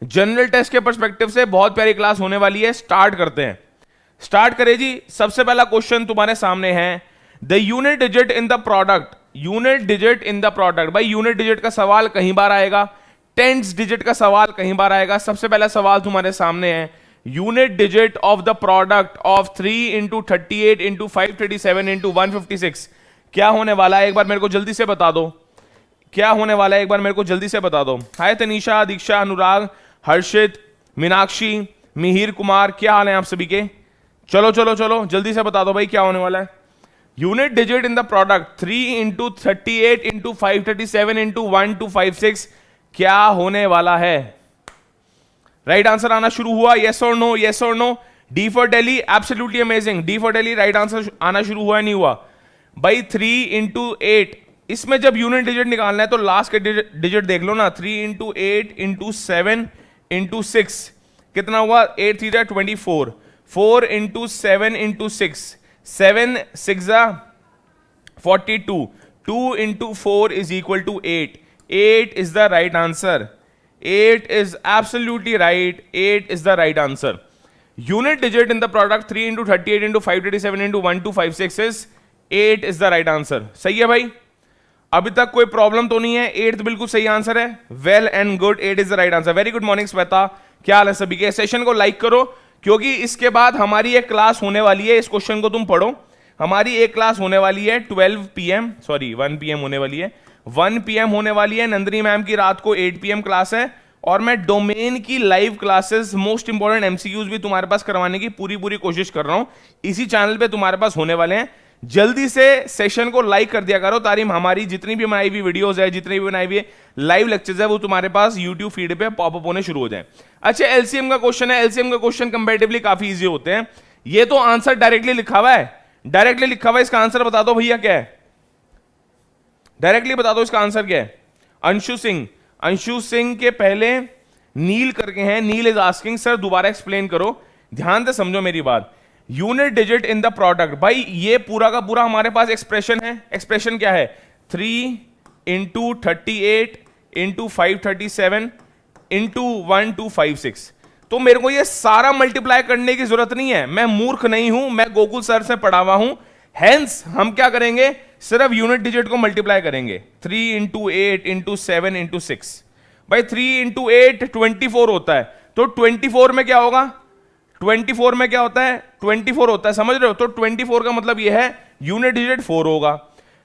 General test के perspective से बहुत प्यारी क्लास होने वाली है। स्टार्ट करते हैं, स्टार्ट करें जी। सबसे पहला क्वेश्चन तुम्हारे सामने है, the unit digit in the product. Unit digit in the product, भाई यूनिट डिजिट का सवाल कहीं बार आएगा, टेंस डिजिट का सवाल कहीं बार आएगा। सबसे पहला सवाल तुम्हारे सामने है, unit digit of the product of 3 into 38 into 537 into 156 क्या होने वाला है? एक बार मेरे को जल्दी से बता दो, क्या होने वाला है? एक बार मेरे को जल्दी से बता दो। हाय तनीषा, दीक्षा, अनुराग, हर्षित, मीनाक्षी, मिहिर कुमार, क्या हाल है आप सभी के? चलो चलो चलो जल्दी से बता दो भाई क्या होने वाला है। Unit digit in the product 3 into 38 into 537 into 1256 क्या होने वाला है? राइट आंसर आना शुरू हुआ, यस और नो, यस और no. D for Delhi, absolutely amazing. D for Delhi, right answer आना शुरू हुआ, नहीं हुआ भाई? 3 इंटू 8, इसमें जब यूनिट डिजिट निकालना है तो लास्ट के डिजिट देख लो ना। 3 इंटू 8 इंटू 7 इंटू 6 कितना हुआ? 8 3 24, 4 into 7 into 6, 7 6 42, 2 into 4 is equal to 8। 8 is the right answer. 8 is absolutely right. 8 is the right answer. Unit digit in the product 3 into 38 into 537 into 1256 is 8 is the right answer. सही है भाई? अभी तक कोई problem तो नहीं है? 8 बिल्कुल सही आंसर है। Well and good, 8 is the right answer. Very good morning Shweta, क्या हाल है सभी के? सेशन को लाइक करो क्योंकि इसके बाद हमारी एक क्लास होने वाली है। इस क्वेश्चन को तुम पढ़ो। हमारी एक क्लास होने वाली है 12 PM, सॉरी 1 PM होने वाली है, 1 PM होने वाली है। नंदिनी मैम की रात को 8 PM क्लास है और मैं डोमेन की live classes, most important MCQs भी तुम्हारे पास करवाने की पूरी कोशिश कर रहा हूं। इसी चैनल पे तुम्हारे पास होने वाले हैं। जल्दी से सेशन को लाइक कर दिया करो ताकि हमारी जितनी भी बनाई हुई वीडियोस है, जितनी भी बनाई हुई लाइव लेक्चर्स है, वो तुम्हारे पास यूट्यूब फीड पे पॉपअप होने शुरू हो जाए। अच्छा, एलसीएम का क्वेश्चन है। एलसीएम का क्वेश्चन कंपैरेटिवली काफी इजी होते हैं। ये तो आंसर डायरेक्टली लिखा हुआ है, डायरेक्टली लिखा हुआ है। इसका आंसर बता दो भैया क्या है? डायरेक्टली बता दो इसका आंसर क्या है। अंशु सिंह, अंशु सिंह के पहले नील करके हैं। नील इज आस्किंग सर दोबारा एक्सप्लेन करो, ध्यान से समझो मेरी बात। Unit digit in the product, भाई ये पूरा का पूरा हमारे पास एक्सप्रेशन है। एक्सप्रेशन क्या है? 3 इंटू 38 इंटू 537 इंटू 1256। तो मेरे को ये सारा मल्टीप्लाई करने की जरूरत नहीं है, मैं मूर्ख नहीं हूं, मैं गोकुल सर से पढ़ा हुआ हूं। हेंस हम क्या करेंगे? सिर्फ यूनिट डिजिट को मल्टीप्लाई करेंगे। 3 इंटू 8 इंटू 7 इंटू 6, भाई 3 इंटू 8 24 होता है। तो 24 में क्या होगा? 24 में क्या होता है? 24 होता है, समझ रहे हो? तो 24 का मतलब यह है यूनिट डिजिट 4 होगा।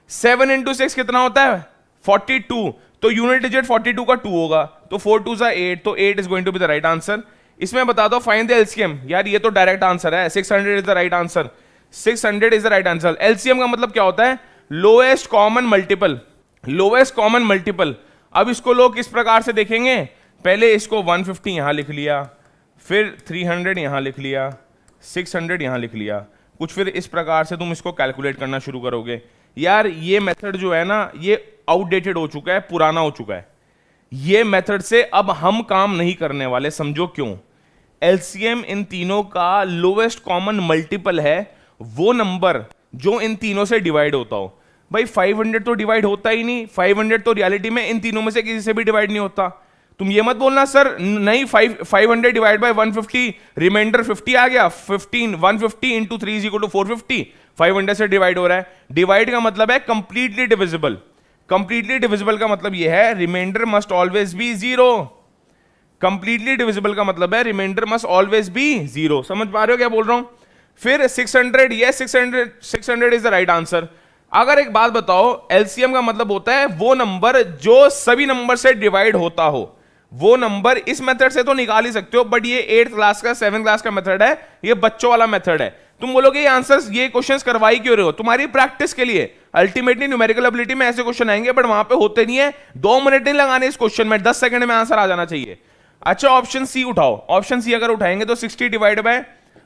7 इंटू 6 कितना होता है? 42, तो यूनिट डिजिट 42 का 2 होगा। तो 4 2 8, तो 8 is going to be the right answer. इसमें बता दो फाइंड द एलसीएम। यार ये तो डायरेक्ट आंसर है, 600 is the right answer. 600 is the right answer. LCM का मतलब क्या होता है? Lowest common multiple, lowest common multiple. अब इसको लोग किस प्रकार से देखेंगे? पहले इसको 150 यहां लिख लिया, फिर 300 यहां लिख लिया, 600 यहां लिख लिया, कुछ फिर इस प्रकार से तुम इसको कैलकुलेट करना शुरू करोगे। यार ये मेथड जो है ना, ये आउटडेटेड हो चुका है, पुराना हो चुका है। ये मेथड से अब हम काम नहीं करने वाले, समझो क्यों। एलसीएम इन तीनों का लोएस्ट कॉमन मल्टीपल है वो नंबर जो इन तीनों से डिवाइड होता हो। भाई 500 तो डिवाइड होता ही नहीं, 500 तो रियलिटी में इन तीनों में से किसी से भी डिवाइड नहीं होता। तुम ये मत बोलना सर नहीं 500 डिवाइड बाय 150 रिमाइंडर 50 आ गया। 15 150 इंटू 3 इज इक्वल टू 450, 500 से डिवाइड हो रहा है। डिवाइड का मतलब है कंप्लीटली डिविजिबल। कंप्लीटली डिविजिबल का मतलब यह है reminder must always be 0। Completely divisible का मतलब है रिमाइंडर मस्ट ऑलवेज बी 0। समझ पा रहे हो क्या बोल रहा हूं? फिर 600, yes 600 is the right answer. अगर एक बात बताओ, एलसीएम का मतलब होता है वो नंबर जो सभी नंबर से डिवाइड होता हो। वो नंबर इस मेथड से तो निकाल ही सकते हो, बट ये 8th क्लास का 7th क्लास का मेथड है, ये बच्चों वाला मेथड है। तुम बोलोगे ये आंसर्स, ये क्वेश्चंस करवाई क्यों रहे हो? तुम्हारी प्रैक्टिस के लिए। अल्टीमेटली न्यूमेरिकल एबिलिटी में ऐसे क्वेश्चन आएंगे, बट वहां पे होते नहीं है। 2 मिनट नहीं लगाने इस क्वेश्चन में, 10 सेकंड में आंसर आ जाना चाहिए। अच्छा, ऑप्शन सी उठाओ। ऑप्शन सी अगर उठाएंगे तो 60 डिवाइड बाय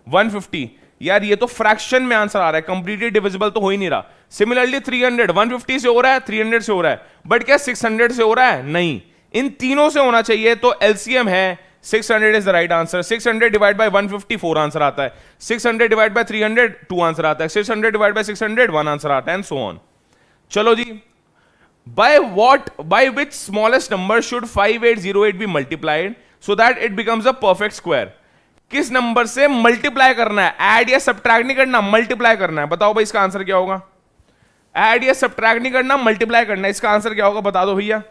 150, यार ये तो फ्रैक्शन में आंसर आ रहा है, कंप्लीटली डिविजिबल तो हो ही नहीं रहा। सिमिलरली 300, 150 से हो रहा है, 300 से हो रहा है, बट क्या 600 से हो रहा है? नहीं, इन तीनों से होना चाहिए। तो एलसीएम है 600 is the right answer. 600 divide bye 150 4 answer आता है। 600 डिवाइड बाय 300 2 आंसर आता है। 600 डिवाइड बाय 600 1 आंसर आता है, एंड सो ऑन। चलो जी, by which smallest number should 5808 be multiplied so that it becomes a perfect square. किस number से multiply करना है, ऐड या सब्ट्रैक्ट नहीं करना, मल्टीप्लाई करना है। बताओ भाई इसका आंसर क्या होगा? ऐड या सब्ट्रैक्ट नहीं करना, मल्टीप्लाई करना है। इसका आंसर क्या होगा बता दो भैया।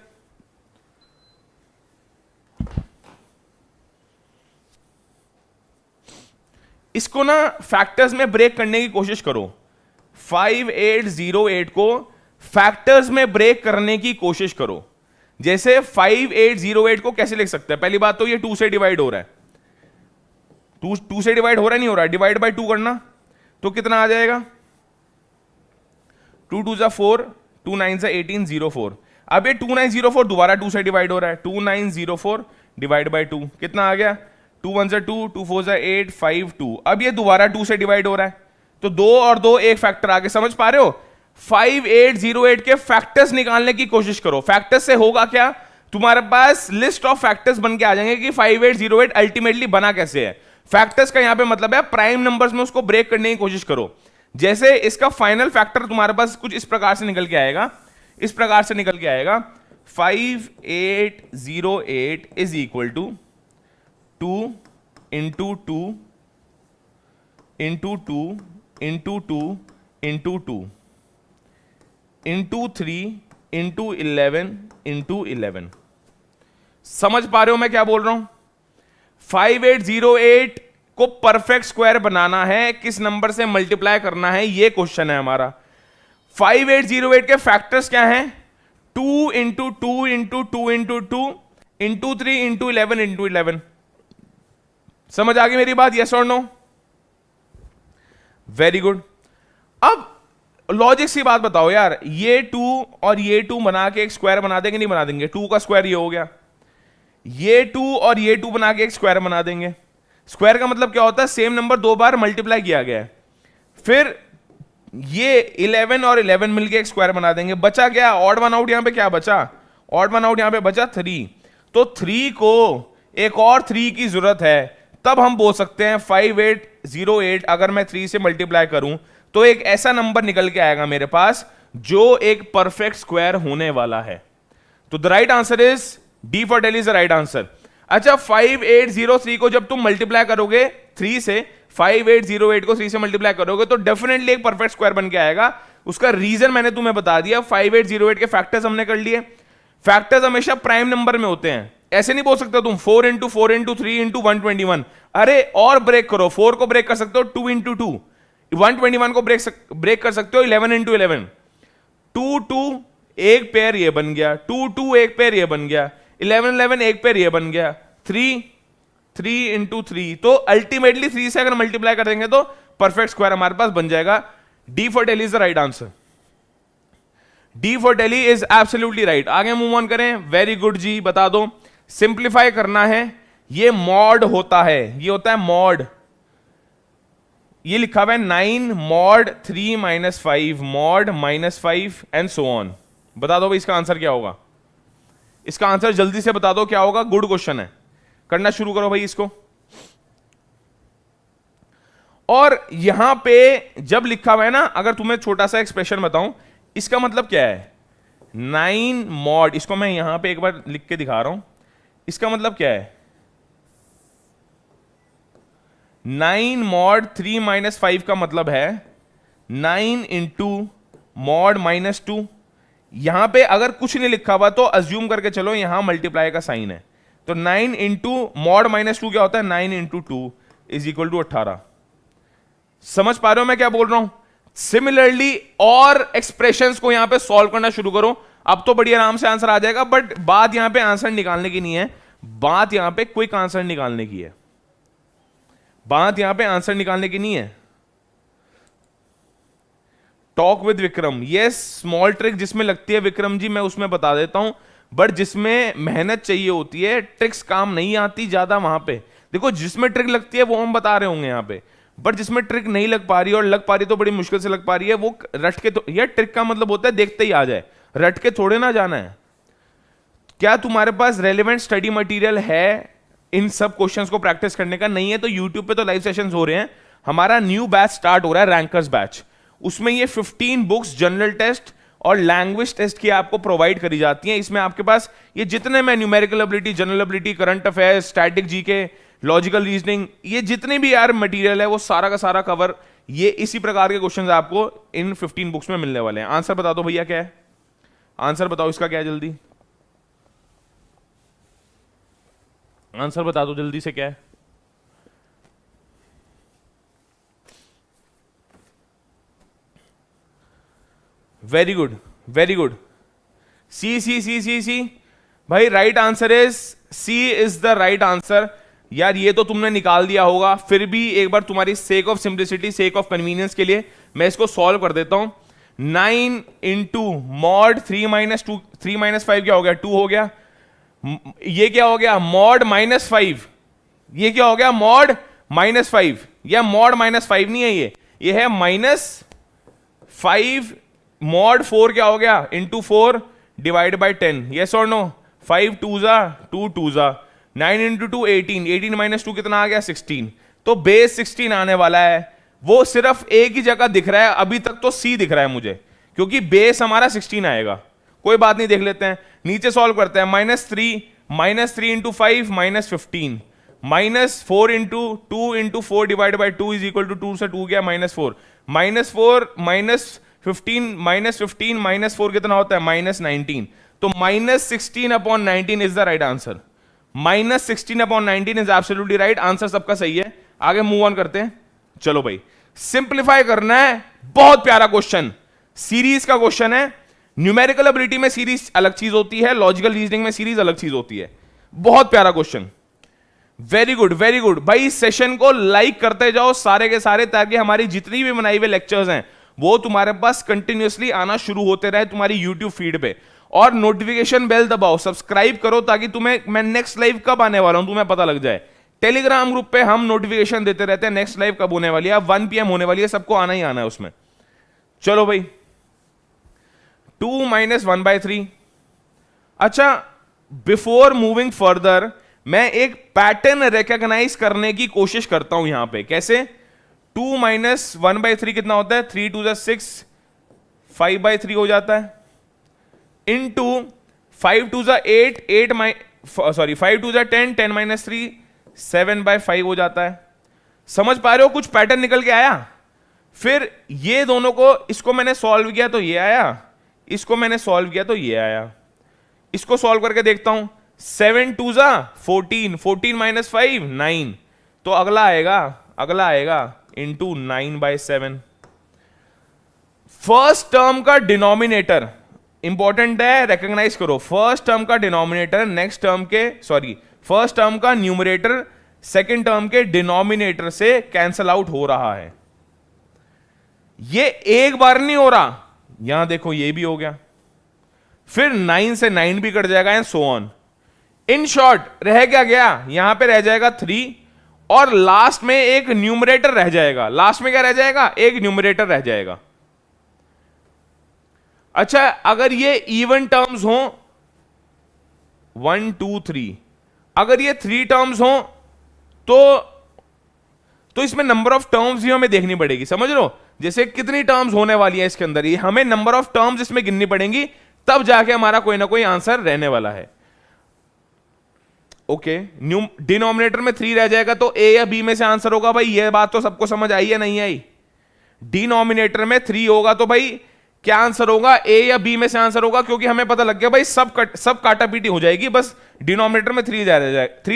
इसको ना फैक्टर्स में ब्रेक करने की कोशिश करो। 5808 को फैक्टर्स में ब्रेक करने की कोशिश करो। जैसे 5808 को कैसे लिख सकते हैं? पहली बात तो ये 2 से डिवाइड हो रहा है। 2 से डिवाइड हो रहा नहीं हो रहा, डिवाइड बाय 2 करना तो कितना आ जाएगा? 2 2 जा 4, 2 9 जा 18, 04। अब ये 2904 दोबारा 2 से डिवाइड हो रहा है। 2904 डिवाइड बाय 2 कितना आ गया? 2 1 जा 2, 2 4 जा 8, 5 2। अब ये दोबारा 2 से डिवाइड हो रहा है, तो 2 और 2 एक फैक्टर आगे। समझ पा रहे हो? 5808 के फैक्टर्स निकालने की कोशिश करो। फैक्टर्स से होगा क्या? तुम्हारे पास लिस्ट ऑफ फैक्टर्स बन के आ जाएंगे कि 5808 अल्टीमेटली बना कैसे है। फैक्टर्स का यहां पे मतलब है प्राइम नंबर्स में उसको ब्रेक करने की कोशिश करो। जैसे इसका फाइनल फैक्टर तुम्हारे पास कुछ इस प्रकार से निकल के आएगा, इस प्रकार से निकल के आएगा 5808 is equal to 2 into 2 into 2 into 2 into 2 into 3 into 11 into 11। समझ पा रहे हो मैं क्या बोल रहा हूं? 5808 को परफेक्ट स्क्वायर बनाना है, किस नंबर से मल्टीप्लाई करना है, ये क्वेश्चन है हमारा। 5808 के फैक्टर्स क्या हैं? 2 into 2 into 2 into 2 into 3 into 11 into 11। समझ आ गई मेरी बात? यस और नो? Very good. अब लॉजिक सी बात बताओ यार, ये 2 और ये 2 बना के एक स्क्वायर बना देंगे नहीं बना देंगे? 2 का स्क्वायर ये हो गया, ये 2 और ये 2 बना के एक स्क्वायर बना देंगे। स्क्वायर का मतलब क्या होता है? सेम नंबर 2 बार मल्टीप्लाई किया गया है। फिर ये 11 और 11 मिलके एक स्क्वायर बना देंगे। बचा क्या? Odd one out. यहां पे क्या बचा? Odd one out. यहां पे बचा 3। तो 3 को एक और 3 की जरूरत है, तब हम बोल सकते हैं 5808 अगर मैं 3 से मल्टीप्लाई करूं तो एक ऐसा नंबर निकल के आएगा मेरे पास जो एक परफेक्ट स्क्वायर होने वाला है। तो the right answer is D for daily is the right answer. अच्छा, 5803 को जब तुम मल्टीप्लाई करोगे 3 से, 5808 को 3 से मल्टीप्लाई करोगे तो डेफिनेटली एक परफेक्ट स्क्वायर बन के आएगा। उसका रीजन मैंने तुम्हें बता दिया। 5808 के फैक्टर्स हमने कर लिए। फैक्टर्स हमेशा प्राइम नंबर में होते हैं। ऐसे नहीं बोल सकते तुम 4 इंटू 4 इंटू 3 इंटू 121। अरे और ब्रेक करो, 4 को ब्रेक कर सकते हो 2 इंटू 2, 121 को ब्रेक कर सकते हो 11 इंटू 11। 2 2 एक पेयर ये बन गया, 2 2 एक पेयर ये बन गया, 11 11 एक पेयर ये बन गया, 3 3 इंटू 3। तो अल्टीमेटली 3 से अगर मल्टीप्लाई कर देंगे तो परफेक्ट स्क्वायर हमारे पास बन जाएगा। D for daily is the right answer. D for daily is absolutely right. आगे मूव ऑन करें। वेरी गुड जी, बता दो। सिंप्लीफाई करना है, ये मॉड होता है, ये होता है मॉड। ये लिखा हुआ है 9 mod 3 minus 5 mod minus 5 and so on. बता दो भाई इसका आंसर क्या होगा? इसका आंसर जल्दी से बता दो क्या होगा। गुड क्वेश्चन है, करना शुरू करो भाई इसको। और यहां पे जब लिखा हुआ है ना, अगर तुम्हें छोटा सा एक्सप्रेशन बताऊं, इसका मतलब क्या है? 9 मॉड, इसको मैं यहां पे एक बार लिख के दिखा रहा हूं। इसका मतलब क्या है? 9 मॉड 3 माइनस 5 का मतलब है 9 इंटू मॉड माइनस 2। यहां पे अगर कुछ नहीं लिखा हुआ तो अज्यूम करके चलो यहां मल्टीप्लाई का साइन है। तो 9 इंटू मॉड माइनस 2 क्या होता है? 9 इंटू 2 इज इक्वल टू 18। समझ पा रहे हो मैं क्या बोल रहा हूं? सिमिलरली और एक्सप्रेशंस को यहां पे सॉल्व करना शुरू करो। अब तो बड़ी आराम से आंसर आ जाएगा। बट बात यहां पे आंसर निकालने की नहीं है, बात यहां पे क्विक आंसर निकालने की है। बात यहां पे आंसर निकालने की नहीं है। टॉक विद विक्रम, ये स्मॉल ट्रिक जिसमें लगती है विक्रम जी मैं उसमें बता देता हूं, बट जिसमें मेहनत चाहिए होती है, ट्रिक्स काम नहीं आती ज्यादा वहां पे। देखो जिसमें ट्रिक लगती है वो हम बता रहे होंगे यहां पे, बट जिसमें ट्रिक नहीं लग पा रही और लग पा रही तो बड़ी मुश्किल से लग पा रही है, वो रट के। तो यह ट्रिक का मतलब होता है देखते ही आ जाए, रट के थोड़े ना जाना है। क्या तुम्हारे पास रेलेवेंट स्टडी मटेरियल है इन सब क्वेश्चंस को प्रैक्टिस करने का? नहीं है तो यूट्यूब पे तो लाइव सेशंस हो रहे हैं। हमारा न्यू बैच स्टार्ट हो रहा है, रैंकर्स बैच। उसमें ये 15 बुक्स, जनरल टेस्ट और लैंग्वेज टेस्ट की आपको प्रोवाइड करी जाती हैं। इसमें आपके पास ये जितने में numerical ability, general ability, current affairs, static GK, logical reasoning, ये जितने भी यार मटेरियल है वो सारा का सारा कवर, ये इसी प्रकार के क्वेश्चंस आपको इन 15 बुक्स में मिलने वाले हैं। आंसर बता दो भैया क्या है, आंसर बताओ इसका क्या है, जल्दी आंसर बता दो जल्दी से क्या है। Very good, very good, C C C C C भाई, right answer is C is the right answer. यार ये तो तुमने निकाल दिया होगा, फिर भी एक बार तुम्हारी sake of simplicity, sake of convenience के लिए मैं इसको सॉल्व कर देता हूं। 9 इंटू मॉड 3 माइनस 2, 3 माइनस 5 क्या हो गया, 2 हो गया। ये क्या हो गया, मॉड माइनस 5, ये क्या हो गया, मॉड माइनस 5, या मॉड माइनस 5 नहीं है, ये है -5 मॉड 4 क्या हो गया, इंटू 4 डिवाइड बाई 10, यस और नो। 5 2 जा 2 2 जा, 9 इंटू 2 18, 18 माइनस 2 कितना आ गया, 16। तो बेस 16 आने वाला है। वो सिर्फ एक ही जगह दिख रहा है अभी तक, तो सी दिख रहा है मुझे, क्योंकि बेस हमारा 16 आएगा। कोई बात नहीं, देख लेते हैं, नीचे सॉल्व करते हैं। -3 into 5 -15, -4 into 2 into 4 divide by 2 is equal to 2 से 2 गया -4, -4 -15 -4 कितना होता है, -19। तो -16 upon 19 is the right answer. -16 upon 19 is absolutely right answer, सबका सही है। आगे मूव ऑन करते हैं, चलो भाई सिंप्लीफाई करना है। बहुत प्यारा क्वेश्चन, सीरीज का क्वेश्चन है। न्यूमेरिकल एबिलिटी में सीरीज अलग चीज होती है, लॉजिकल रीजनिंग में सीरीज अलग चीज होती है। बहुत प्यारा question, very good very good भाई। इस सेशन को लाइक करते जाओ सारे के सारे, ताकि हमारी जितनी भी बनाई हुए लेक्चर्स हैं वो तुम्हारे पास कंटिन्यूअसली आना शुरू होते रहे तुम्हारी यूट्यूब फीड पे। और नोटिफिकेशन बेल दबाओ, सब्सक्राइब करो, ताकि तुम्हें मैं नेक्स्ट लाइव कब आने वाला हूं तुम्हें पता लग जाए। टेलीग्राम ग्रुप पे हम नोटिफिकेशन देते रहते हैं नेक्स्ट लाइव कब होने वाली है, 1 PM होने वाली है, सबको आना ही आना है उसमें। चलो भाई 2 - 1/3। अच्छा, बिफोर मूविंग फर्दर मैं एक पैटर्न रिकॉग्नाइज करने की कोशिश करता हूं यहां पे। कैसे, 2 - 1/3 कितना होता है, 3 2 6, 5/3 हो जाता है, इंटू 5 2 8, 5 2 10, 10 - 3, 7/5 हो जाता है। समझ पा रहे हो, कुछ पैटर्न निकल के आया। फिर ये दोनों को, इसको मैंने सॉल्व किया तो ये आया, इसको मैंने सॉल्व किया तो ये आया। इसको सॉल्व करके देखता हूं, 7 2 14, 14 - 5 9, तो अगला आएगा इंटू 9/7। फर्स्ट टर्म का डिनोमिनेटर इंपॉर्टेंट है, रिकॉग्नाइज करो। फर्स्ट टर्म का डिनोमिनेटर नेक्स्ट टर्म के, फर्स्ट टर्म का न्यूमरेटर सेकंड टर्म के डिनोमिनेटर से कैंसल आउट हो रहा है। ये एक बार नहीं हो रहा, यहां देखो ये भी हो गया, फिर 9 से 9 भी कट जाएगा and so on. In short रह क्या गया, यहां पे रह जाएगा 3 और लास्ट में एक न्यूमरेटर रह जाएगा। लास्ट में क्या रह जाएगा, एक न्यूमरेटर रह जाएगा। अच्छा, अगर ये इवन टर्म्स हो 1 2 3, अगर ये 3 टर्म्स हो तो इसमें नंबर ऑफ टर्म्स भी हमें देखनी पड़ेगी, समझ लो। जैसे कितनी टर्म्स होने वाली है इसके अंदर, ये हमें नंबर ऑफ टर्म्स इसमें गिननी पड़ेंगी, तब जाके हमारा कोई ना कोई आंसर रहने वाला है। ओके, डिनोमिनेटर में 3 रह जाएगा तो ए या बी में से आंसर होगा। भाई ये बात तो सबको समझ आई या नहीं आई। डिनोमिनेटर में 3 होगा तो भाई क्या आंसर होगा, ए या बी में से आंसर होगा, क्योंकि हमें पता लग गया भाई सब काटा पीटी हो जाएगी, बस डिनोमिनेटर में 3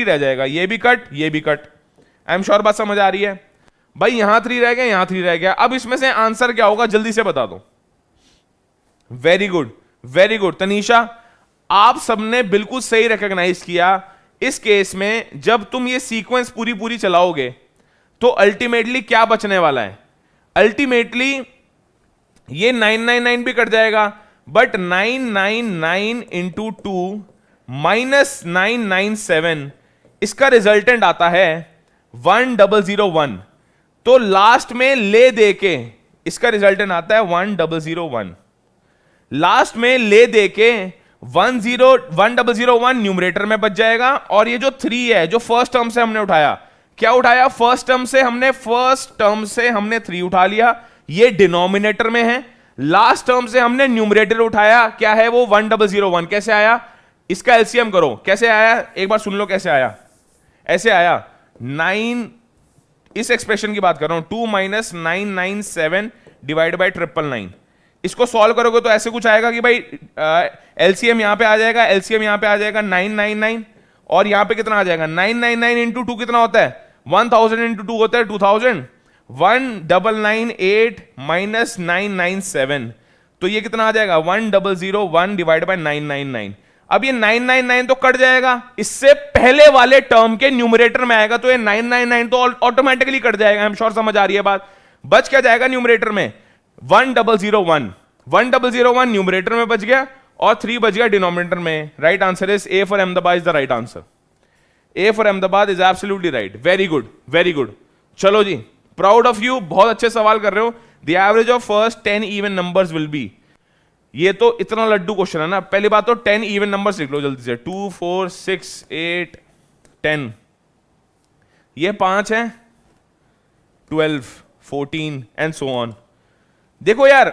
रह जाएगा। ये भी कट, ये भी कट। आई एम श्योर बात समझ आ रही है भाई। यहां 3 रह गया, यहां 3 रह गया। अब इसमें से आंसर क्या होगा जल्दी से बता दो। Very good very good Tanisha, आप सबने बिल्कुल सही रिकॉग्नाइज किया। इस केस में जब तुम ये सीक्वेंस पूरी चलाओगे तो अल्टीमेटली क्या बचने वाला है, अल्टीमेटली ये 999 भी कट जाएगा, बट 999 इंटू 2 -997, इसका रिजल्टेंट आता है 1001। तो लास्ट में ले दे के इसका रिजल्टेंट आता है 1001। लास्ट में ले दे के 1001 न्यूमरेटर में बच जाएगा, और ये जो 3 है जो फर्स्ट टर्म से हमने उठाया, क्या उठाया, फर्स्ट टर्म से हमने 3 उठा लिया, ये डिनोमिनेटर में है। लास्ट टर्म से हमने न्यूमरेटर उठाया, क्या है वो 1001, कैसे आया, इसका एलसीएम करो, कैसे आया एक बार सुन लो कैसे आया, ऐसे आया 9, इस एक्सप्रेशन की बात कर रहा हूं, 2 - 997 डिवाइड बाई 999, इसको सॉल्व करोगे तो ऐसे कुछ आएगा कि भाई एलसीएम यहां पे आ जाएगा, एलसीएम यहां पे आ जाएगा 999, और यहां पे कितना आ जाएगा 999 इंटू 2 कितना होता है 1000 इंटू 2 होता है 2000, 1998 माइनस 997, तो ये कितना आ जाएगा 1001 डिवाइड बाय 999। अब ये 999 तो कट जाएगा, इससे पहले वाले टर्म के न्यूमरेटर में आएगा, तो ये 999 तो ऑटोमेटिकली कट जाएगा। आई एम श्योर समझ आ रही है बात। बच क्या जाएगा न्यूमरेटर में 1001, 1001 न्यूमरेटर में बच गया और 3 बच गया डिनोमिनेटर में। Right answer is a for Ahmedabad is the right answer. A for Ahmedabad is absolutely right. Very good, very good. चलो जी, प्राउड ऑफ यू, बहुत अच्छे सवाल कर रहे हो। The average of first 10 even numbers will be, ये तो इतना लड्डू क्वेश्चन है ना। पहली बात तो 10 इवन नंबर्स लिख लो जल्दी से, 2 4 6 8 10, ये 5 है, 12 14 एंड सो ऑन। देखो यार,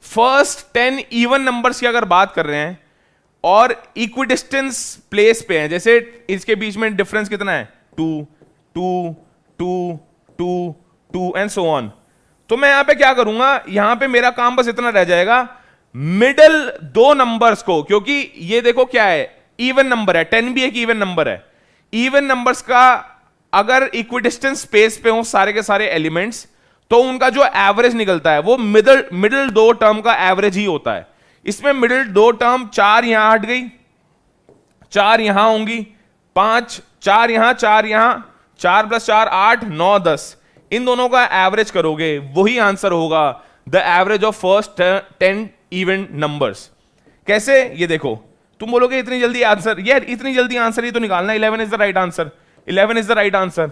फर्स्ट 10 इवन नंबर्स की अगर बात कर रहे हैं और इक्विडिस्टेंस प्लेस पे हैं, जैसे इसके बीच में डिफरेंस कितना है 2 2 2 2 2 एंड सो ऑन, तो मैं यहां पे क्या करूंगा, यहां पे मेरा काम बस इतना रह जाएगा, मिडल दो नंबर्स को, क्योंकि ये देखो क्या है, इवन नंबर है, 10 भी एक इवन नंबर है। इवन नंबर्स का अगर इक्विडिस्टेंस स्पेस पे हो सारे के सारे एलिमेंट्स, तो उनका जो एवरेज निकलता है वो मिडिल दो टर्म का एवरेज ही होता है। इसमें मिडिल दो टर्म 4 यहां हट गई, 4 यहां होंगी, 5 4 यहां 4 यहां, 4 + 4 8 9 10, इन दोनों का एवरेज करोगे वही आंसर होगा the average of first 10 even numbers. कैसे, ये देखो, तुम बोलोगे इतनी जल्दी आंसर, यार इतनी जल्दी आंसर ही तो निकालना, 11 is the right answer, 11 is the right answer.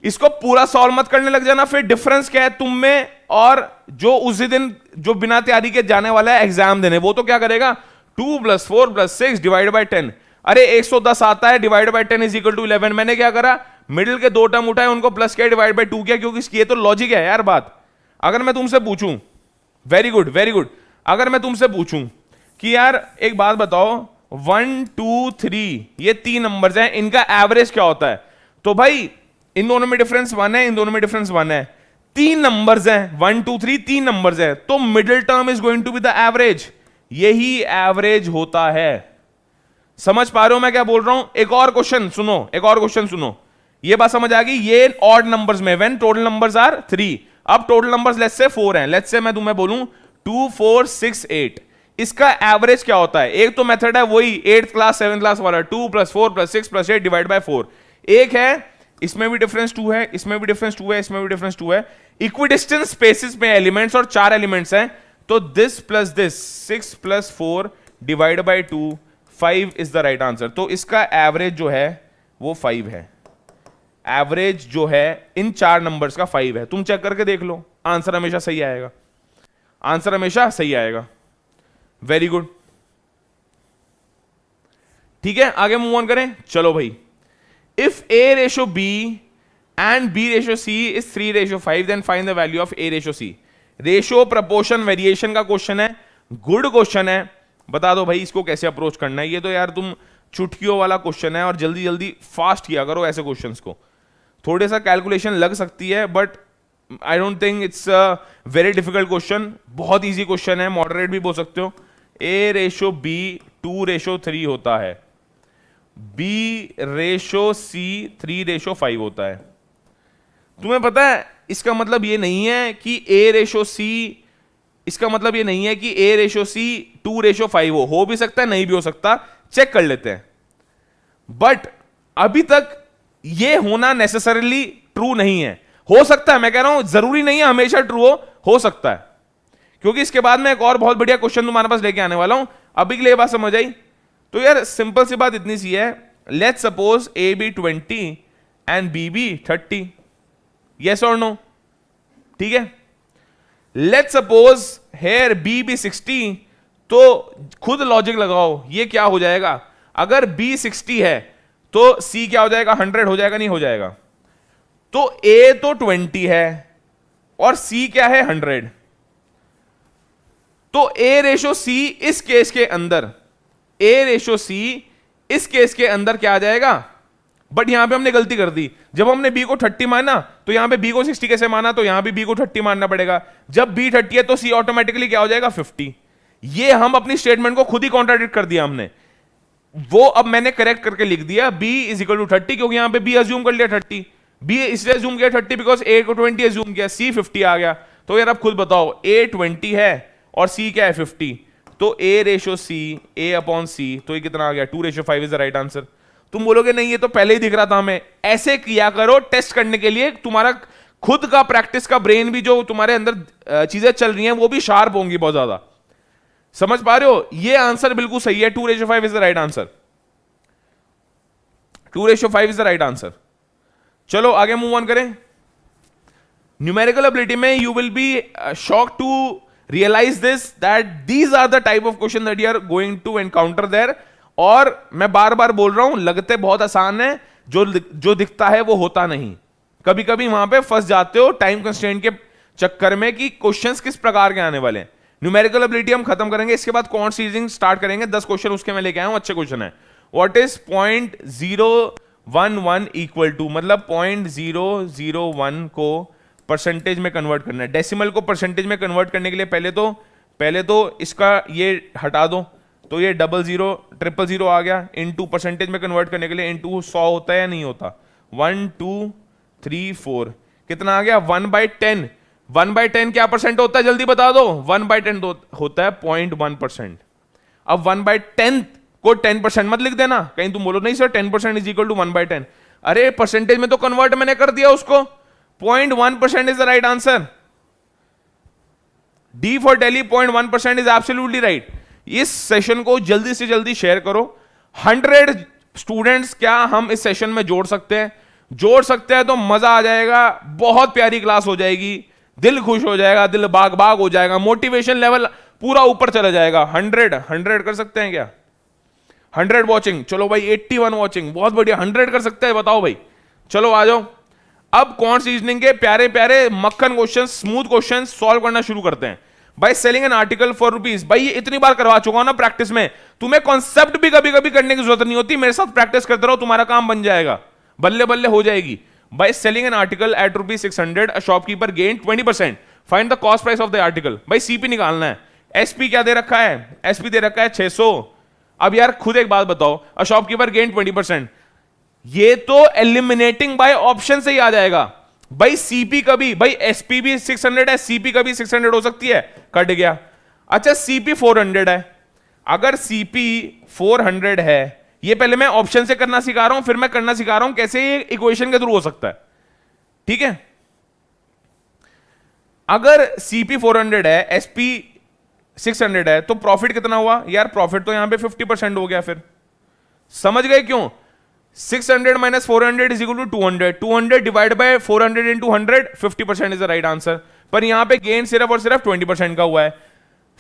इसको पूरा सॉल्व मत करने लग जाना, फिर डिफरेंस क्या है तुम में और जो उसी दिन जो बिना तैयारी के जाने वाला है एग्जाम देने, वो तो क्या करेगा 2 + 4 + 6 डिवाइड बाय 10, अरे 110 आता है, divide by 10 is equal to 11। मैंने क्या करा, मिडिल के दो टर्म उठाए, उनको प्लस किया, डिवाइड बाय 2 किया, क्योंकि इसकी ये तो लॉजिक है यार बात। अगर मैं तुमसे पूछूं, वेरी गुड वेरी गुड, अगर मैं तुमसे पूछूं कि यार एक बात बताओ 1 2 3 ये 3 नंबर्स हैं, इनका एवरेज क्या होता है, तो भाई इन दोनों में डिफरेंस 1 है, इन दोनों में डिफरेंस 1 है, 3 नंबर्स हैं, 1 2 3 3 नंबर्स हैं, तो middle term is going to be the average, यही एवरेज होता है। समझ पा रहे हो मैं क्या बोल रहा हूं? एक और क्वेश्चन सुनो, एक और क्वेश्चन सुनो, ये बात समझ आ गई। ये ऑड नंबर्स में व्हेन टोटल नंबर्स आर 3, अब टोटल नंबर्स लेट्स से 4 हैं, लेट्स से मैं तुम्हें बोलूं 2 4 6 8, इसका एवरेज क्या होता है? एक तो मेथड है वही 8th क्लास 7th क्लास वाला, 2 + 4 + 6 + 8 डिवाइड बाय 4। एक है इसमें भी डिफरेंस 2 है, इसमें भी डिफरेंस 2 है, इसमें भी डिफरेंस 2 है, इक्विडिस्टेंस स्पेसेस में एलिमेंट्स और 4 एलिमेंट्स हैं, तो this plus this 6 + 4 divide by 2 5 is the right answer. तो इसका एवरेज जो है वो 5 है, एवरेज जो है इन 4 नंबर्स का 5 है। तुम चेक करके देख लो, आंसर हमेशा सही आएगा, आंसर हमेशा सही आएगा। वेरी गुड, ठीक है, आगे मूव ऑन करें। चलो भाई, if A/B and B/C is 3/5 then find the value of A/C। Ratio proportion variation का क्वेश्चन है, गुड क्वेश्चन है, बता दो भाई इसको कैसे अप्रोच करना है। ये तो यार तुम चुटकियों वाला क्वेश्चन है और जल्दी जल्दी फास्ट किया करो ऐसे क्वेश्चंस को, थोड़े सा कैलकुलेशन लग सकती है but I don't think it's a very difficult question, बहुत इजी क्वेश्चन है, मॉडरेट भी बोल सकते हो। A/B 2/3 होता है, B/C 3/5 होता है। तुम्हें पता है इसका मतलब ये नहीं है कि A/C, इसका मतलब ये नहीं है कि A/C 2/5 हो भी सकता है, नहीं भी हो सकता, चेक कर लेते हैं। बट अभी तक ये होना नेसेसरीली ट्रू नहीं है, हो सकता है, मैं कह रहा हूं जरूरी नहीं है हमेशा ट्रू हो सकता है, क्योंकि इसके बाद में एक और बहुत बढ़िया क्वेश्चन तुम्हारे पास लेके आने वाला हूं। अभी के लिए बात समझ आई? तो यार सिंपल सी बात इतनी सी है, let's suppose A be 20 and B be 30, yes और नो, ठीक है। Let's suppose here B be 60, तो खुद लॉजिक लगाओ, ये क्या हो जाएगा, अगर B 60 है तो C क्या हो जाएगा, 100 हो जाएगा, नहीं हो जाएगा? तो A तो 20 है और C क्या है 100, तो ए रेशो सी इस केस के अंदर, ए रेशो सी इस केस के अंदर क्या आ जाएगा? बट यहां पे हमने गलती कर दी, जब हमने बी को 30 माना तो यहां पे बी को 60 कैसे माना, तो यहां पे बी को 30 मानना पड़ेगा। जब बी 30 है तो सी ऑटोमेटिकली क्या हो जाएगा? 50। ये हम अपनी स्टेटमेंट को खुद ही कॉन्ट्राडिक्ट कर दिया हमने, वो अब मैंने करेक्ट करके लिख दिया b इज इक्वल टू 30, क्योंकि यहां पे b अज्यूम कर लिया 30, b इसलिए अज्यूम किया 30 बिकॉज a को 20 अज्यूम किया, c 50 आ गया। तो यार अब खुद बताओ, a 20 है और c क्या है? 50। तो a ratio c, a upon c, तो ये कितना आ गया? 2:5 इज द राइट आंसर। तुम बोलोगे नहीं ये तो पहले ही दिख रहा था हमें। ऐसे किया करो टेस्ट करने के लिए, तुम्हारा खुद का प्रैक्टिस का ब्रेन भी, जो तुम्हारे अंदर चीजें चल रही हैं वो भी शार्प होंगी बहुत ज्यादा। समझ पा रहे हो? ये आंसर बिल्कुल सही है, 2:5 is the right answer. 2:5 is the right answer. चलो आगे मूव ऑन करें। न्यूमेरिकल एबिलिटी में you will be shock to realise this that these are the type of question that you are going to encounter there. और मैं बार बार बोल रहा हूं, लगते बहुत आसान है, जो दिखता है वो होता नहीं। कभी कभी वहां पे फंस जाते हो टाइम कंस्ट्रेंट के चक्कर में कि क्वेश्चंस किस प्रकार के आने वाले हैं। न्यूमेरिकल एबिलिटी हम खत्म करेंगे, इसके बाद क्वांट सीरीजिंग स्टार्ट करेंगे। 10 क्वेश्चन उसके मैं लेके आया हूं, अच्छे क्वेश्चन है। व्हाट इज 0.011 इक्वल टू, मतलब 0.001 को परसेंटेज में कन्वर्ट करना है। डेसिमल को परसेंटेज में कन्वर्ट करने के लिए पहले तो इसका ये हटा दो, तो ये 00 000 आ गया। इनटू परसेंटेज में कन्वर्ट करने के लिए इनटू 100 होता है या नहीं होता? 1 2 3 4 कितना आ गया? 1/10। 1/10 क्या परसेंट होता है? जल्दी बता दो। 1/10 होता है 0.1%। अब 1/10 को 10% मत लिख देना, कहीं तुम बोलो नहीं सर 10% इज इक्वल टू 1/10। अरे परसेंटेज में तो कन्वर्ट मैंने कर दिया उसको। 0.1% is the right answer. D for Delhi 0.1% is absolutely right. इस सेशन को जल्दी से जल्दी शेयर करो। 100 स्टूडेंट्स क्या हम इस सेशन में जोड़ सकते हैं? जोड़ सकते हैं तो मजा आ जाएगा, बहुत प्यारी क्लास हो जाएगी, दिल खुश हो जाएगा, दिल बाग बाग हो जाएगा, मोटिवेशन लेवल पूरा ऊपर चला जाएगा। 100 कर सकते हैं क्या? 100 वॉचिंग, चलो भाई 81 वॉचिंग, बहुत बढ़िया। 100 कर सकते हैं, बताओ भाई। चलो आ जाओ, अब क्वांट रीजनिंग के प्यारे प्यारे मक्खन क्वेश्चन, स्मूथ क्वेश्चन सॉल्व करना शुरू करते हैं। भाई selling an article for rupees, भाई ये इतनी बार करवा चुका हूं ना प्रैक्टिस में, तुम्हें कॉन्सेप्ट भी कभी कभी करने की जरूरत नहीं होती। मेरे साथ प्रैक्टिस करते रहो, तुम्हारा काम बन जाएगा, बल्ले बल्ले हो जाएगी। By selling an article at ₹600, a shopkeeper gained 20%. Find the cost price of the article. भाई CP निकालना है। SP क्या दे रखा है? SP दे रखा है 600। अब यार खुद एक बात बताओ, a shopkeeper gained 20%, ये तो eliminating by option से ही आ जाएगा। भाई CP कभी, भाई SP भी 600 है, CP कभी 600 हो सकती है, कट गया। अच्छा CP 400 है, अगर CP 400 है, ये पहले मैं ऑप्शन से करना सिखा रहा हूं, फिर मैं करना सिखा रहा हूं कैसे ये इक्वेशन के थ्रू हो सकता है, ठीक है। अगर CP 400 है, SP 600 है, तो प्रॉफिट कितना हुआ यार? प्रॉफिट तो यहां पे 50% हो गया। फिर समझ गए क्यों? 600 minus 400 is equal to 200। 200 divide by 400 into 100, 50% is the right answer. पर यहां पे गेन सिर्फ और सिर्फ 20% का हुआ है।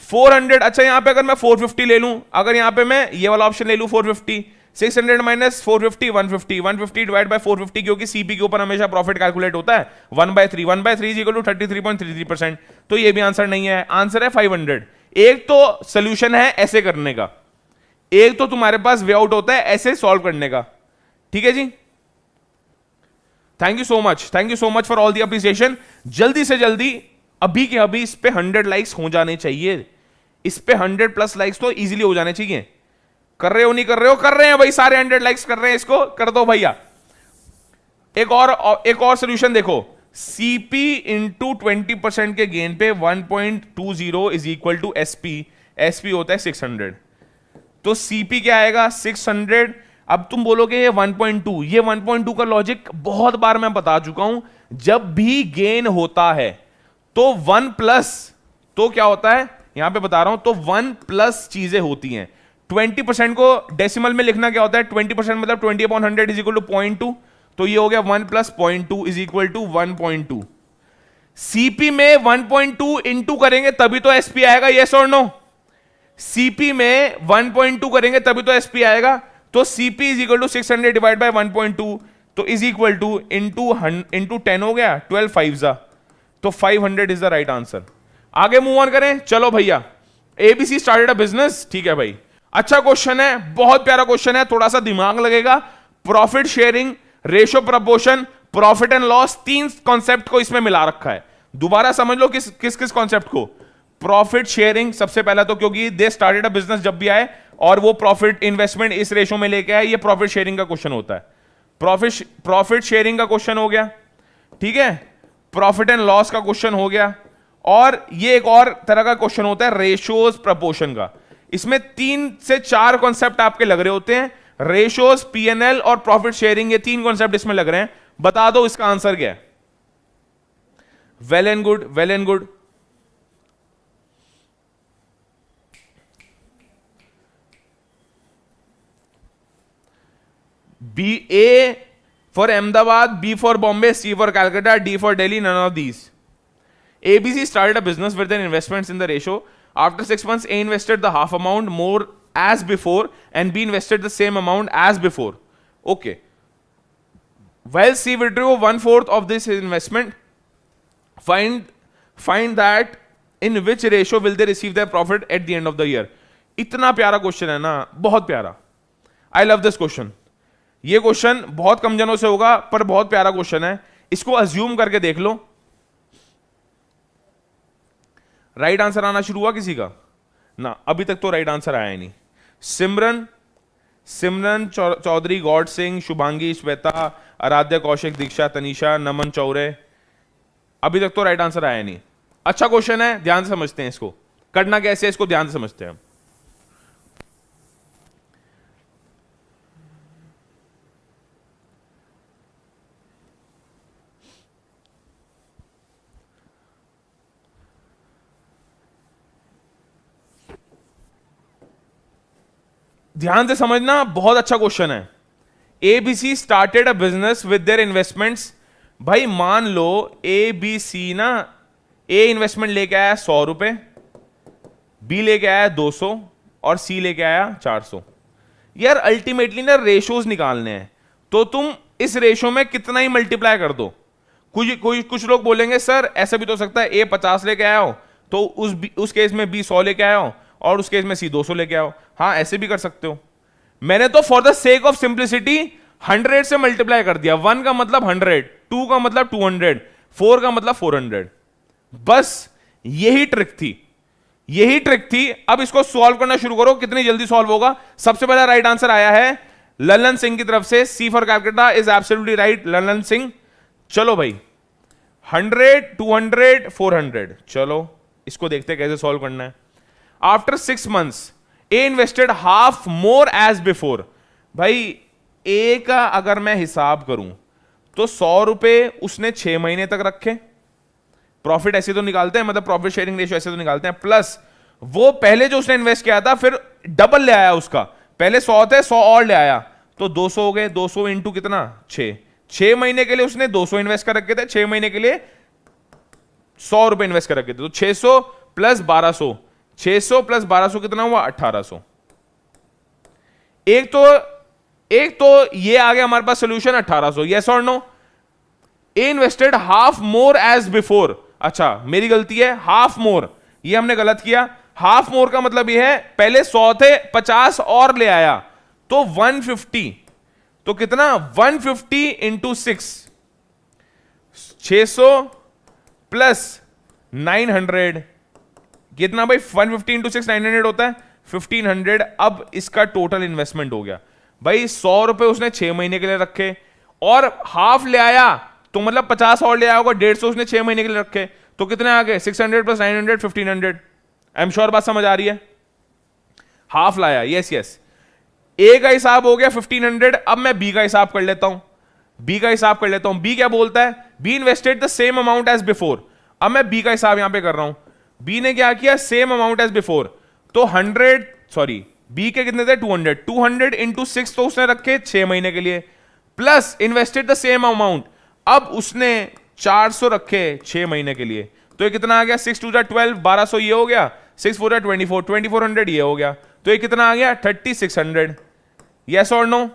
400, अच्छा यहां पे अगर मैं 450 ले लूं, अगर यहां पे मैं ये वाला ऑप्शन ले लूं 450, 600 माइनस 450 150, 150 डिवाइड बाय 450, क्योंकि सीपी के ऊपर हमेशा प्रॉफिट कैलकुलेट होता है 1/3, 1/3 इज इक्वल टू 33.33%। तो ये भी आंसर नहीं है, आंसर है 500। एक तो सोल्यूशन है ऐसे करने का, एक तो तुम्हारे पास वे आउट होता है ऐसे सॉल्व करने का, ठीक है जी। Thank you so much for all the appreciation. जल्दी से जल्दी अभी के अभी इस पे 100 लाइक्स हो जाने चाहिए, इस पे 100+ लाइक्स तो इजीली हो जाने चाहिए। कर रहे हो नहीं कर रहे हो? कर रहे हैं भाई, सारे 100 लाइक्स कर रहे हैं, इसको कर दो भैया। एक और सोल्यूशन देखो, CP इंटू 20% के गेन पे 1.20 इज इक्वल टू SP होता है 600, तो CP क्या आएगा? 600। अब तुम बोलोगे ये 1.2, ये 1.2 का लॉजिक बहुत बार मैं बता चुका हूं। जब भी गेन होता है तो 1+ तो क्या होता है, यहां पे बता रहा हूं, तो 1+ चीजें होती हैं। 20% को डेसिमल में लिखना क्या होता है? 20% मतलब 20/100 इज इक्वल टू 0.2, तो ये हो गया 1 + 0.2 इज इक्वल टू 1.2। CP में 1.2 इंटू करेंगे तभी तो SP आएगा, यस और नो? CP में 1.2 करेंगे तभी तो SP आएगा, तो CP is equal to 600 divide by 1.2, तो इज इक्वल टू इंटू 10 हो गया, 12 5 जा, तो 500 इज द राइट आंसर। आगे मूव ऑन करें, चलो भैया एबीसी स्टार्टेड अ बिजनेस, ठीक है भाई, अच्छा क्वेश्चन है, बहुत प्यारा क्वेश्चन है, थोड़ा सा दिमाग लगेगा। Profit sharing, ratio proportion, profit and loss, तीन कॉन्सेप्ट को इसमें मिला रखा है। दोबारा समझ लो किस किस किस कॉन्सेप्ट को। प्रॉफिट शेयरिंग सबसे पहला, तो क्योंकि दे स्टार्टेड अ बिजनेस जब भी आए और वो प्रॉफिट इन्वेस्टमेंट इस रेशो में लेके आए, ये प्रॉफिट शेयरिंग का क्वेश्चन होता है। प्रॉफिट शेयरिंग का क्वेश्चन हो गया, ठीक है। प्रॉफिट एंड लॉस का क्वेश्चन हो गया, और ये एक और तरह का क्वेश्चन होता है रेशोज प्रपोर्शन का। इसमें 3 से 4 कॉन्सेप्ट आपके लग रहे होते हैं, रेशोज, पीएनएल और प्रॉफिट शेयरिंग, ये 3 कॉन्सेप्ट इसमें लग रहे हैं। बता दो इसका आंसर क्या है। Well and good, well and good. B, A for Ahmedabad, B for Bombay, C for Calcutta, D for Delhi, none of these. ABC started a business with their investments in the ratio. After 6 months, A invested the half amount more as before, and B invested the same amount as before. Okay. While C withdrew 1/4 of this investment, find that in which ratio will they receive their profit at the end of the year. इतना प्यारा question है ना, बहुत प्यारा। I love this question. ये question बहुत कम जनों से होगा, पर बहुत प्यारा क्वेश्चन है। इसको अज्यूम करके देख लो। राइट आंसर आना शुरू हुआ किसी का ना? अभी तक तो राइट आंसर आया ही नहीं। सिमरन चौधरी, गॉड सिंह, शुभांगी, श्वेता, आराध्या, कौशिक, दीक्षा, तनीषा, नमन चौरे, अभी तक तो राइट आंसर आया नहीं। अच्छा क्वेश्चन है, ध्यान से समझते हैं इसको। करना कैसे है इसको ध्यान से समझते हैं। ध्यान से समझना, बहुत अच्छा क्वेश्चन है। ABC started a business with their investments. भाई मान लो एबीसी ना, ए इन्वेस्टमेंट लेके आया 100 रुपए, बी लेके आया 200 और सी लेके आया 400। यार अल्टीमेटली ना रेशोज निकालने हैं, तो तुम इस रेशो में कितना ही मल्टीप्लाई कर दो। कुछ लोग बोलेंगे सर ऐसा भी तो हो सकता है ए 50 लेके आया हो तो उस केस में बी 100 लेके आया हो और उस केस में सी 200 लेके आओ। हाँ ऐसे भी कर सकते हो। मैंने तो for the sake of simplicity 100 से मल्टीप्लाई कर दिया। 1 का मतलब 100, 2 का मतलब 200, 4 का मतलब 400। बस यही ट्रिक थी, यही ट्रिक थी। अब इसको सॉल्व करना शुरू करो, कितनी जल्दी सॉल्व होगा। सबसे पहला राइट आंसर आया है ललन सिंह की तरफ से, C for Calcutta is absolutely right, Lalan Singh. चलो भाई 100, 200, 400, चलो इसको देखते हैं कैसे सॉल्व करना है। After 6 months A invested half more as before. भाई ए का अगर मैं हिसाब करूं तो 100 रुपए उसने 6 महीने तक रखे। प्रॉफिट ऐसे तो निकालते हैं, मतलब प्रॉफिट शेयरिंग रेशियो ऐसे तो निकालते हैं, प्लस वो पहले जो उसने इन्वेस्ट किया था फिर डबल ले आया उसका। पहले 100 थे, 100 और ले आया तो 200 हो गए। 200 इंटू कितना 6 महीने के लिए उसने 200 इन्वेस्ट कर रखे थे, 6 महीने के लिए 100 रुपए इन्वेस्ट कर रखे थे। तो 600 प्लस 1200, 600 प्लस 1200 कितना हुआ 1800। एक तो ये आ गया हमारे पास सोल्यूशन 1800। यस और no? A invested half more as before. अच्छा मेरी गलती है, हाफ मोर ये हमने गलत किया। हाफ मोर का मतलब ये है पहले 100 थे, 50 और ले आया तो 150। तो कितना 150 इंटू 6, 600 प्लस 900 कितना भाई 150 इंटू 6 900 होता है 1500। अब इसका टोटल इन्वेस्टमेंट हो गया भाई 100 रुपए उसने 6 महीने के लिए रखे और हाफ ले आया तो मतलब 50 और ले आया होगा, 150 उसने 6 महीने के लिए रखे तो कितने आ गए 600 प्लस 900 1500। आई एम श्योर बात समझ आ रही है। हाफ लाया, यस यस। ए का हिसाब हो गया 1500। अब मैं बी का हिसाब कर लेता हूं, बी का हिसाब कर लेता हूं। बी क्या बोलता है, B invested the same amount as before. अब मैं बी का हिसाब यहां पे कर रहा हूं। बी ने क्या किया, सेम अमाउंट एज बिफोर। तो 100 सॉरी बी के कितने थे 200, 200 इंटू 6 तो उसने रखे 6 महीने के लिए, plus invested the same amount. अब उसने 400 रखे 6 महीने के लिए तो ये कितना आ गया 6 2 12, 1200 ये हो गया, 6 4 24, 2400 ये हो गया तो ये कितना आ गया 3600। यस और नो?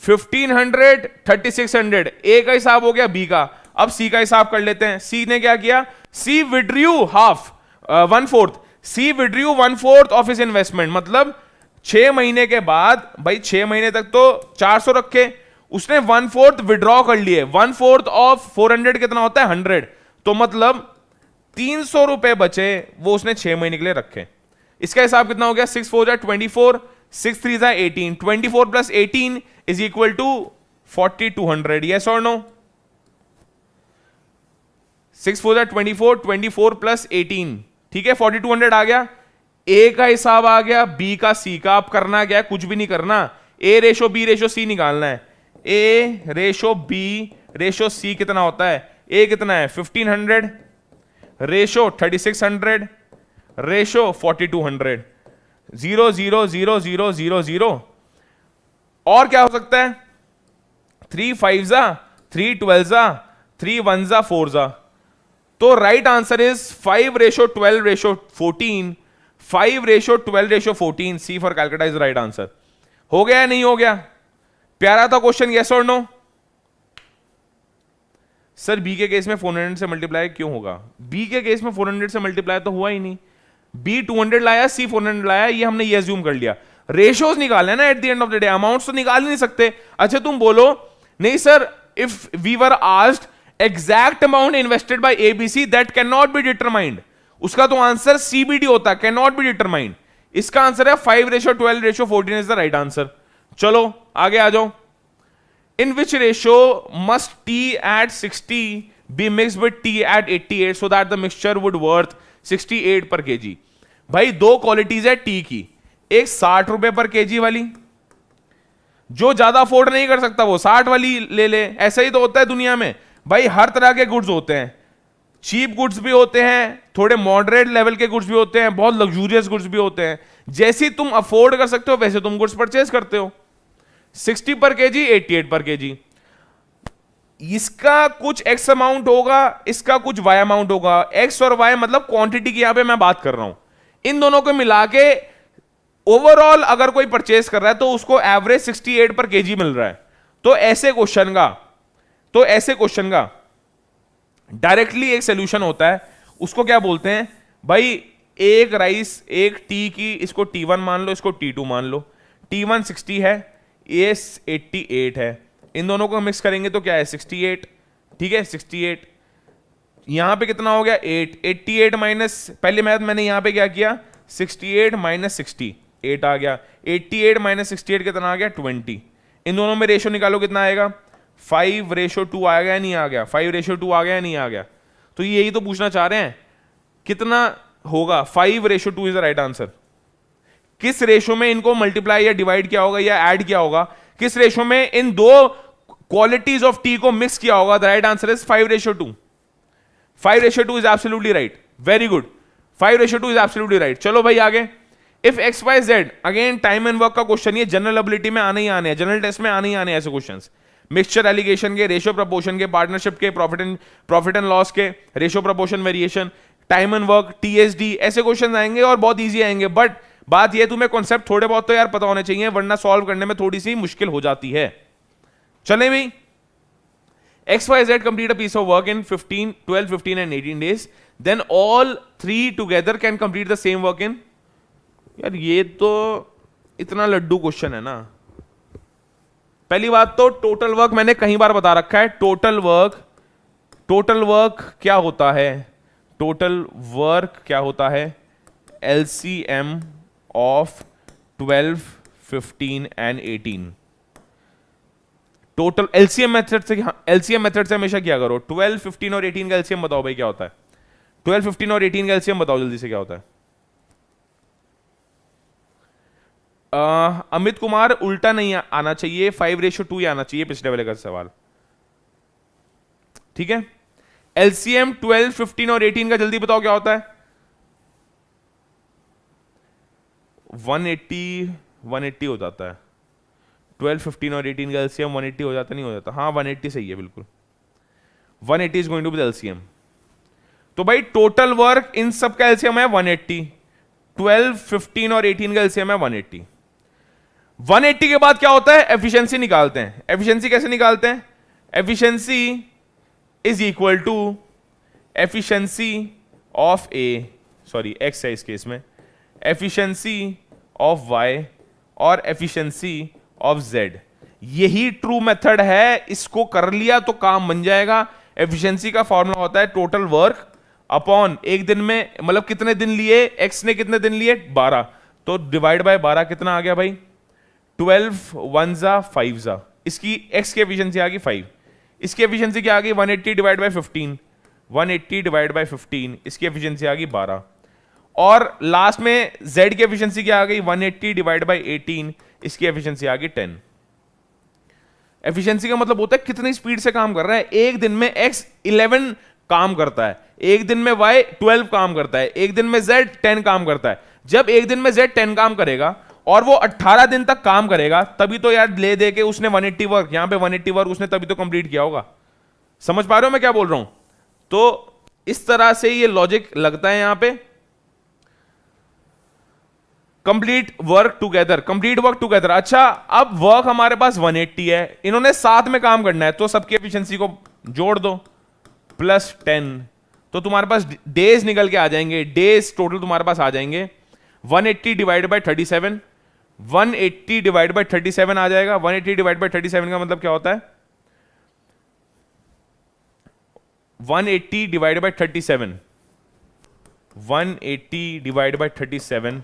1500 3600। ए का हिसाब हो गया बी का। अब सी का हिसाब कर लेते हैं। सी ने क्या किया, C withdrew half 1/4। C withdrew 1/4 of his investment, मतलब 6 महीने के बाद, भाई 6 महीने तक तो 400 रखे, उसने 1/4 विड्रॉ कर लिए। 1/4 ऑफ 400 कितना होता है 100, तो मतलब 300 रुपए बचे, वो उसने 6 महीने के लिए रखे। इसका हिसाब कितना हो गया, 6 4 जा 24, 6 3 जा 18, 24 plus 18 is equal to 4200। Yes और नो? 6 4 जा 24, 24 प्लस 18, ठीक है 4200 आ गया। ए का हिसाब आ गया, बी का, सी का। आप करना क्या है, कुछ भी नहीं करना, ए रेशो बी रेशो सी निकालना है। ए रेशो बी रेशो सी कितना होता है, ए कितना है 1500, रेशो 3600, रेशो 4200, 0 0 0 0 0 0। और क्या हो सकता है, 3 5 जा 3 12 जा 3 1 जा 4 जा। तो right answer is 5 ratio 12 ratio 14, 5 ratio 12 ratio 14। C for Calcutta is right answer. हो गया या नहीं हो गया? प्यारा था क्वेश्चन, यस और नो? सर बी के केस में 400 से मल्टीप्लाई क्यों होगा? बी के केस में 400 से मल्टीप्लाई तो हुआ ही नहीं। बी 200 लाया, सी 400 लाया, ये हमने ये अज्यूम कर लिया। रेशियोज निकालने ना at the end of the day, amounts तो निकाल ही नहीं सकते। अच्छा तुम बोलो नहीं sir, if we were asked exact amount invested by ABC that can not be determined, उसका तो आंसर सीबीडी होता है, कैन नॉट बी डिटरमाइंड। इसका आंसर है 5 ratio 12 ratio 14 is the right answer. चलो आगे आ जाओ। In which ratio must T at 60 be mixed with T at 88 so that the mixture would worth 68 per kg? भाई दो qualities है T की, एक 60 रुपए पर केजी वाली, जो ज्यादा अफोर्ड नहीं कर सकता वो 60 वाली ले ले। ऐसा ही तो होता है दुनिया में भाई, हर तरह के गुड्स होते हैं, चीप गुड्स भी होते हैं, थोड़े मॉडरेट लेवल के गुड्स भी होते हैं, बहुत लग्जूरियस गुड्स भी होते हैं। जैसे तुम अफोर्ड कर सकते हो वैसे तुम गुड्स परचेज करते हो। 60 पर केजी, 88 पर केजी। इसका कुछ एक्स अमाउंट होगा, इसका कुछ वाई अमाउंट होगा। एक्स और वाई मतलब क्वांटिटी की यहां पे मैं बात कर रहा हूं। इन दोनों को मिला के ओवरऑल अगर कोई परचेज कर रहा है तो उसको एवरेज 68 पर केजी मिल रहा है। तो ऐसे क्वेश्चन का डायरेक्टली एक सोल्यूशन होता है, उसको क्या बोलते हैं भाई, एक राइस एक टी की, इसको T1 मान लो, इसको T2 मान लो। T1 60 है, ये 88 है, इन दोनों को मिक्स करेंगे तो क्या है 68, ठीक है 68। यहां पे कितना हो गया 8, 88 माइनस, पहले मैंने यहां पे क्या किया 68 माइनस 60, 8 आ गया। 88 माइनस 68 कितना आ गया 20। इन दोनों में रेशो निकालो कितना आएगा, 5 रेशो 2 आ गया नहीं आ गया, 5 रेशो 2 आ गया नहीं आ गया। तो यही तो पूछना चाह रहे हैं, कितना होगा 5 ratio 2 is the right answer. किस रेशो में इनको मल्टीप्लाई या डिवाइड किया होगा या ऐड किया होगा, किस रेशो में इन दो क्वालिटीज ऑफ टी को मिक्स किया होगा? The right answer is 5 ratio 2। 5 ratio 2 is absolutely right, very good, 5 ratio 2 is absolutely right. चलो भाई आगे। If X Y Z, again time and work का क्वेश्चन, ये जनरल एबिलिटी में आने ही आने हैं, जनरल टेस्ट में आने ही आने ऐसे क्वेश्चंस। मिक्सचर एलिगेशन के, रेशियो प्रपोर्शन के, पार्टनरशिप के, प्रॉफिट एंड लॉस के, ratio proportion variation, time and work, TSD, ऐसे क्वेश्चन आएंगे और बहुत इजी आएंगे। बट बात यह तुम्हें कॉन्सेप्ट थोड़े बहुत तो यार पता होने चाहिए, वरना सॉल्व करने में थोड़ी सी मुश्किल हो जाती है। चले भाई, XYZ complete a piece of work in 15, 12, 15 and 18 days, then all three together can complete the same work in, यार ये तो इतना लड्डू क्वेश्चन है ना। पहली बात तो टोटल वर्क मैंने कहीं बार बता रखा है, टोटल वर्क क्या होता है, टोटल वर्क क्या होता है, LCM of 12, 15 and 18। Total LCM method से, एलसीएम मेथड से हमेशा क्या करो, 12, 15 और 18 का एलसीएम बताओ भाई क्या होता है। 12, 15 और 18 का एलसीएम बताओ जल्दी से क्या होता है। अमित कुमार, उल्टा नहीं आना चाहिए, 5 रेशो 2 ही आना चाहिए, पिछले वाले का सवाल, ठीक है। एलसीएम 12, 15 और 18 का जल्दी बताओ क्या होता है। 180 हो जाता है। 12, 15 और 18 का एलसीएम 180 हो जाता, नहीं हो जाता, हाँ 180 सही है बिल्कुल, 180 is going to be the LCM. तो भाई टोटल वर्क इन सब का एलसीएम है 180, 12, 15 और 18 का एलसीएम है 180। 180 के बाद क्या होता है, एफिशिएंसी निकालते हैं। एफिशिएंसी कैसे निकालते हैं, efficiency is equal to efficiency of A, sorry X है इस केस में, एफिशिएंसी ऑफ वाई और एफिशिएंसी ऑफ जेड, यही ट्रू मेथड है। इसको कर लिया तो काम बन जाएगा। एफिशिएंसी का फॉर्मूला होता है टोटल वर्क अपॉन एक दिन में, मतलब कितने दिन लिए, एक्स ने कितने दिन लिए 12, तो डिवाइड बाय 12 कितना आ गया भाई 12 1 जा 5 जा, इसकी एक्स की एफिशिएंसी आ गई 5, इसकी एफिशिएंसी क्या आ गई 180 डिवाइड बाय 15, 180 डिवाइड बाय 15, इसकी एफिशिएंसी आ गई 12, और लास्ट में z की एफिशिएंसी क्या आ गई 180 डिवाइड बाय 18, इसकी एफिशिएंसी आ गई 10। एफिशिएंसी का मतलब होता है कितनी स्पीड से काम कर रहा है। एक दिन में x 11 काम करता है, एक दिन में y 12 काम करता है, एक दिन में z 10 काम करता है। जब एक दिन में z 10 काम करेगा और वो 18 दिन तक काम करेगा, तभी तो यार ले दे के उसने 180 वर्क, यहां पे 180 वर्क उसने तभी तो कंप्लीट किया होगा। समझ पा रहे हो मैं क्या बोल रहा हूं? तो इस तरह से ये लॉजिक लगता है यहां पे। Complete work together, complete work together. अच्छा, अब वर्क हमारे पास 180 है, इन्होंने साथ में काम करना है, तो सबकी एफिशिएंसी को जोड़ दो प्लस 10, तो तुम्हारे पास डेज निकल के आ जाएंगे, डेज टोटल तुम्हारे पास आ जाएंगे 180 डिवाइड बाय 37, 180 डिवाइड बाय 37 आ जाएगा। 180 डिवाइड बाय 37 का मतलब क्या होता है 180 डिवाइड बाय 37, 180 डिवाइड बाय 37,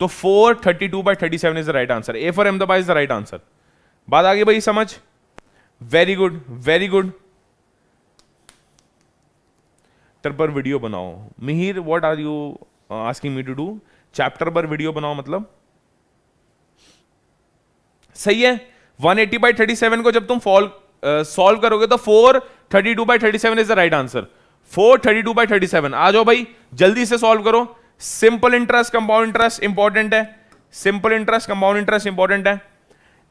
तो 432 by 37 is the right answer. A for Ahmedabad is the right answer. बात आ गई भाई समझ? Very good, very good. पर वीडियो बनाओ Mihir, what are you asking me to do? Chapter पर वीडियो बनाओ मतलब सही है। 180 बाय 37 को जब तुम सॉल्व करोगे तो 432 by 37 is the right answer. 432 by 37 आ जाओ भाई, जल्दी से सॉल्व करो। Simple interest compound interest important है, simple interest compound interest important है।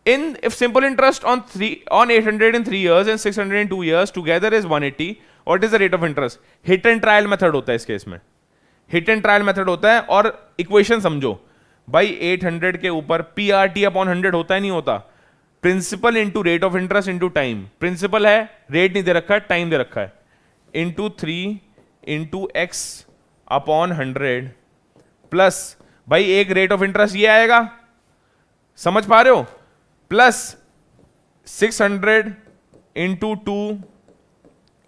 In if simple interest on 800 in 3 years and 600 in 2 years together is 180, what is the rate of interest? Hit and trial method होता है इस case में, hit and trial method होता है। और equation समझो भाई, 800 के ऊपर PRT अपॉन 100 होता है नहीं होता, principal into rate of interest into time. Principal है, रेट नहीं दे रखा है, टाइम दे रखा है, into 3 into X upon 100 plus भाई एक रेट ऑफ इंटरेस्ट ये आएगा, समझ पा रहे हो, plus 600 into 2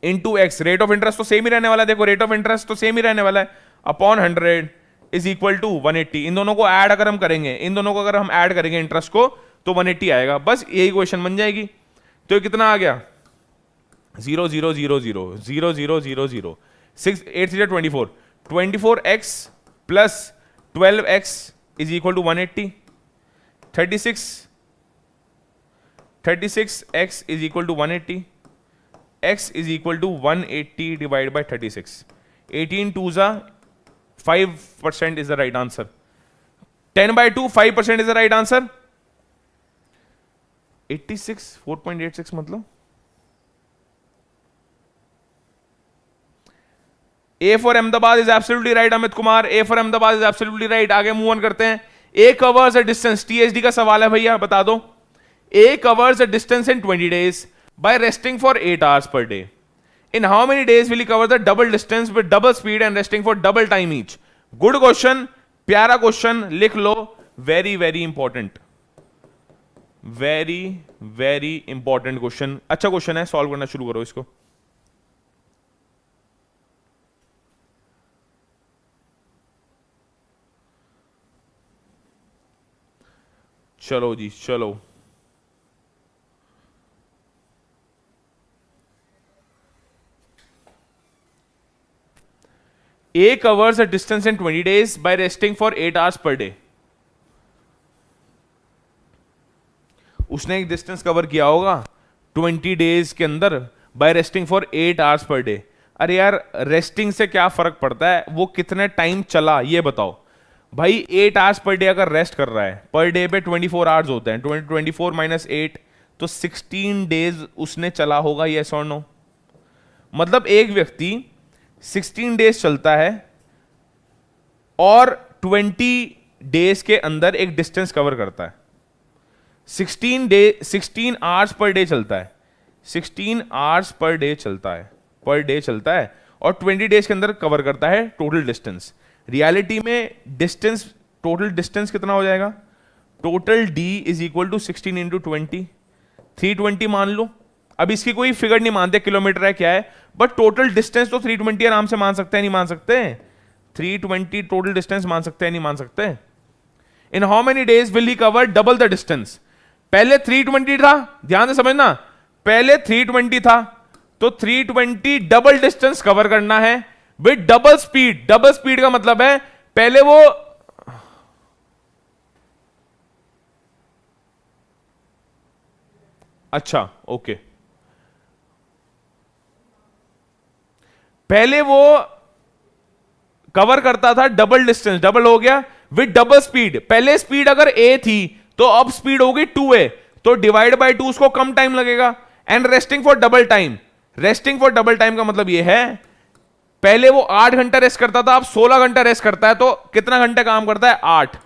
into x, rate of interest तो सेम ही रहने वाला है, देखो रेट ऑफ इंटरेस्ट तो सेम ही रहने वाला है, अपॉन 100 इज इक्वल टू 180। इन दोनों को ऐड अगर हम करेंगे, इन दोनों को अगर हम ऐड करेंगे इंटरेस्ट को, तो 180 आएगा, बस यही इक्वेशन बन जाएगी। तो कितना आ गया 0 0 0 0 0 0 0 0 6 8 3 24, 24x plus 12x is equal to 180, 36x is equal to 180, x is equal to 180 divide by 36, 18 2 जा 5% is the right answer. 10/2 5% is the right answer. 86 4.86 मतलब A for Ahmedabad is absolutely right Amit Kumar, A for Ahmedabad is absolutely right। आगे move on करते हैं। A covers a distance, THD का सवाल है भैया, बता दो। A covers a distance in 20 days by resting for 8 hours per day. In how many days will he cover the double distance with double speed and resting for double time each? Good question, प्यारा question, लिख लो। Very very important, very very important question, अच्छा question है, solve करना शुरू करो इसको। चलो जी चलो, A covers a distance in 20 days by resting for 8 hours per day. उसने एक डिस्टेंस कवर किया होगा 20 डेज के अंदर by resting for 8 hours per day. अरे यार रेस्टिंग से क्या फर्क पड़ता है, वो कितने टाइम चला ये बताओ भाई। 8 आवर्स पर डे अगर रेस्ट कर रहा है, पर डे पे 24 आवर्स होते हैं, 24 माइनस 8 तो 16 डेज उसने चला होगा, यस और नो? मतलब एक व्यक्ति 16 डेज चलता है और 20 डेज के अंदर एक डिस्टेंस कवर करता है। 16 आवर्स पर डे चलता है, 16 आवर्स पर डे चलता है, पर डे चलता है और 20 डेज के अंदर कवर करता है टोटल डिस्टेंस। रियलिटी में डिस्टेंस, टोटल डिस्टेंस कितना हो जाएगा? Total d is equal to 16 into 20, 320 मान लो। अब इसकी कोई फिगर नहीं मानते किलोमीटर है क्या है, बट टोटल डिस्टेंस तो 320 आराम से मान सकते हैं, नहीं मान सकते? 320 टोटल डिस्टेंस मान सकते हैं, नहीं मान सकते? In how many days will he cover double the distance? पहले 320 था, ध्यान से समझना, पहले 320 था, तो 320 डबल डिस्टेंस कवर करना है with double speed. Double speed का मतलब है पहले वो अच्छा ओके, पहले वो कवर करता था डबल डिस्टेंस, डबल हो गया विद डबल स्पीड। पहले स्पीड अगर a थी तो अब स्पीड होगी 2a, तो डिवाइड बाय 2 उसको कम टाइम लगेगा। And resting for double time, resting for double time का मतलब यह है पहले वो 8 घंटा रेस्ट करता था, अब 16 घंटा रेस्ट करता है, तो कितना घंटे काम करता है? 8।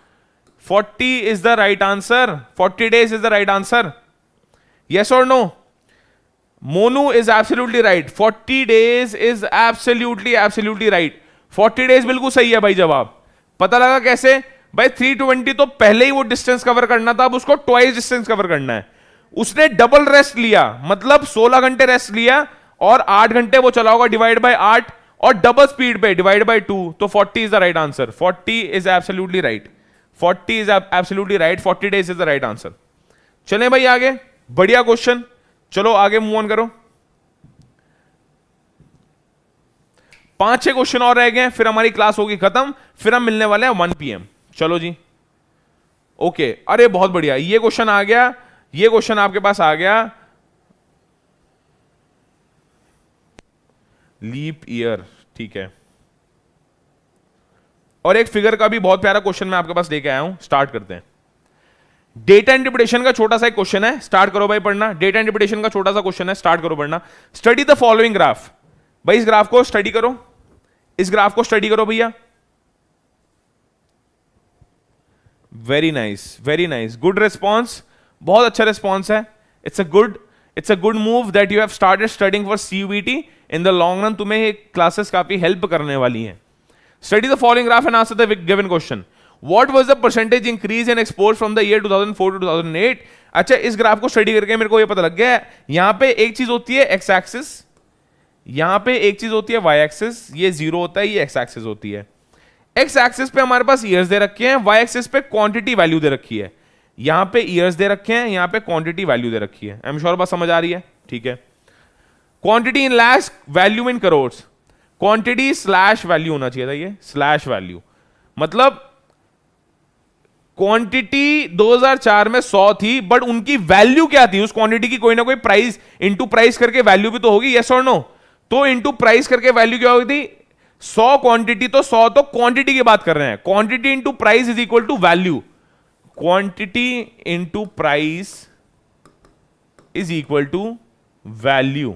40 is the right answer, 40 days is the right answer. Yes और no? Monu is absolutely right, 40 days is absolutely right. 40 days बिल्कुल सही है भाई जवाब। पता लगा कैसे? भाई 320 तो पहले ही वो डिस्टेंस कवर करना था, अब उसको ट्वाइस डिस्टेंस कवर करना है। उसने डबल रेस्ट लिया, मतलब 16 घंटे रेस्ट लिया और 8 घंटे वो चला होगा डिवाइड बाय 8, और डबल स्पीड पे डिवाइड बाय 2, तो 40 is the right answer. 40 is absolutely right, 40 is absolutely right, 40 days is the right answer. चलें भाई आगे, बढ़िया क्वेश्चन, चलो आगे मूव ऑन करो। 5-6 क्वेश्चन और रह गए, फिर हमारी क्लास होगी खत्म, फिर हम मिलने वाले हैं 1 PM। चलो जी, ओके। अरे बहुत बढ़िया, ये क्वेश्चन आ गया, ये क्वेश्चन आपके पास आ गया, लीप ईयर, ठीक है। और एक फिगर का भी बहुत प्यारा क्वेश्चन मैं आपके पास लेके आया हूं, स्टार्ट करते हैं। डेटा इंटरप्रिटेशन का छोटा सा एक क्वेश्चन है, स्टार्ट करो भाई पढ़ना। डेटा इंटरप्रिटेशन का छोटा सा क्वेश्चन है, स्टार्ट करो पढ़ना। स्टडी द फॉलोइंग ग्राफ, भाई इस ग्राफ को स्टडी करो, इस ग्राफ को स्टडी करो भैया। Very nice, very nice, good response, बहुत अच्छा रिस्पॉन्स है। It's a good move that you have started studying for CUET। In the long run तुम्हें क्लासेस काफी हेल्प करने वाली हैं। Study the following graph and answer the given question. What was the percentage increase in exports from the year 2004 to 2008? अच्छा, इस graph को study करके मेरे को ये पता लग गया, यहां पे एक चीज होती है x एक्सिस, यहां पे एक चीज होती है y एक्सिस, ये 0 होता है, ये x एक्सिस होती है। x एक्सिस पे हमारे पास ईयर्स दे रखे हैं, y एक्सिस पे क्वांटिटी वैल्यू दे रखी है। यहां पे ईयर्स दे रखे हैं, यहां पे क्वांटिटी वैल्यू दे रखी है। आई एम श्योर बात समझ आ रही है, ठीक है। Quantity in lakhs, value in crore. Quantity slash value होना चाहिए था, ये स्लैश वैल्यू, मतलब क्वांटिटी 2004 में 100 थी, बट उनकी वैल्यू क्या थी? उस क्वांटिटी की कोई ना कोई प्राइस, इनटू प्राइस करके वैल्यू भी तो होगी, यस और नो? तो इनटू प्राइस करके वैल्यू क्या होगी थी? 100 क्वांटिटी, तो 100 तो क्वांटिटी की बात कर रहे हैं। Quantity into price is equal to value, quantity into price is equal to value,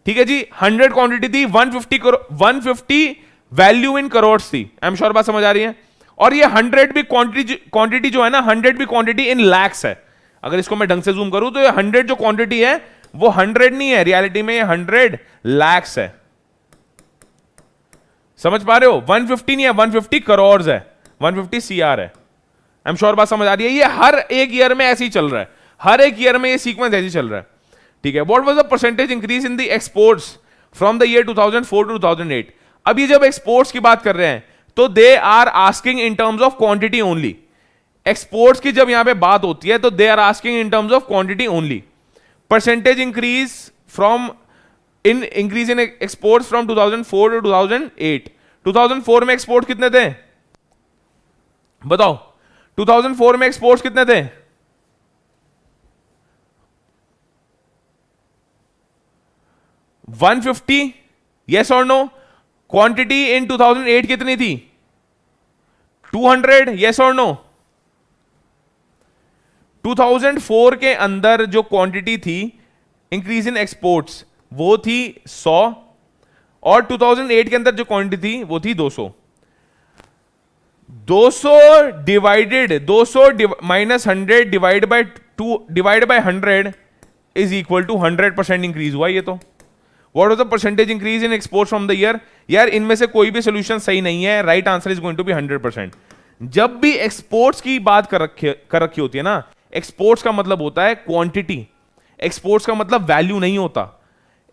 ठीक है जी। 100 क्वांटिटी थी, 150 वैल्यू इन करोड़ थी। आई एम श्योर बात समझ आ रही है। और ये 100 भी क्वांटिटी जो है ना, 100 भी क्वांटिटी इन लैक्स है। अगर इसको मैं ढंग से जूम करूं तो ये 100 जो क्वांटिटी है वो 100 नहीं है, रियलिटी में ये 100 लैक्स है। समझ पा रहे हो? 150 नहीं है, 150 करोड़ है, 150 CR है। आई एम श्योर बात समझ आ रही है। ये हर एक ईयर में ऐसे ही चल रहा है, हर एक ईयर में ये सीक्वेंस ऐसे ही चल रहा है, ठीक है। What was the percentage increase in the exports from the year 2004 to 2008? अब ये जब एक्सपोर्ट्स की बात कर रहे हैं तो they are asking in terms of quantity only. Exports की जब यहां पे बात होती है तो they are asking in terms of quantity only. Percentage increase from increase in exports from 2004 to 2008। 2004 में एक्सपोर्ट कितने थे बताओ? 2004 में एक्सपोर्ट्स कितने थे? 150, यस और नो? क्वांटिटी इन 2008 कितनी थी? 200, यस और नो? 2004 के अंदर जो क्वांटिटी थी इंक्रीज इन एक्सपोर्ट्स वो थी 100, और 2008 के अंदर जो क्वांटिटी थी वो थी 200। 200 minus 100 divide by 100 is equal to 100% increase हुआ। ये तो what was the percentage increase in exports from the year? यार इनमें से कोई भी सोल्यूशन सही नहीं है, right answer is going to be 100%। जब भी एक्सपोर्ट्स की बात कर रखी होती है ना, एक्सपोर्ट्स का मतलब होता है क्वांटिटी, एक्सपोर्ट्स का मतलब वैल्यू नहीं होता,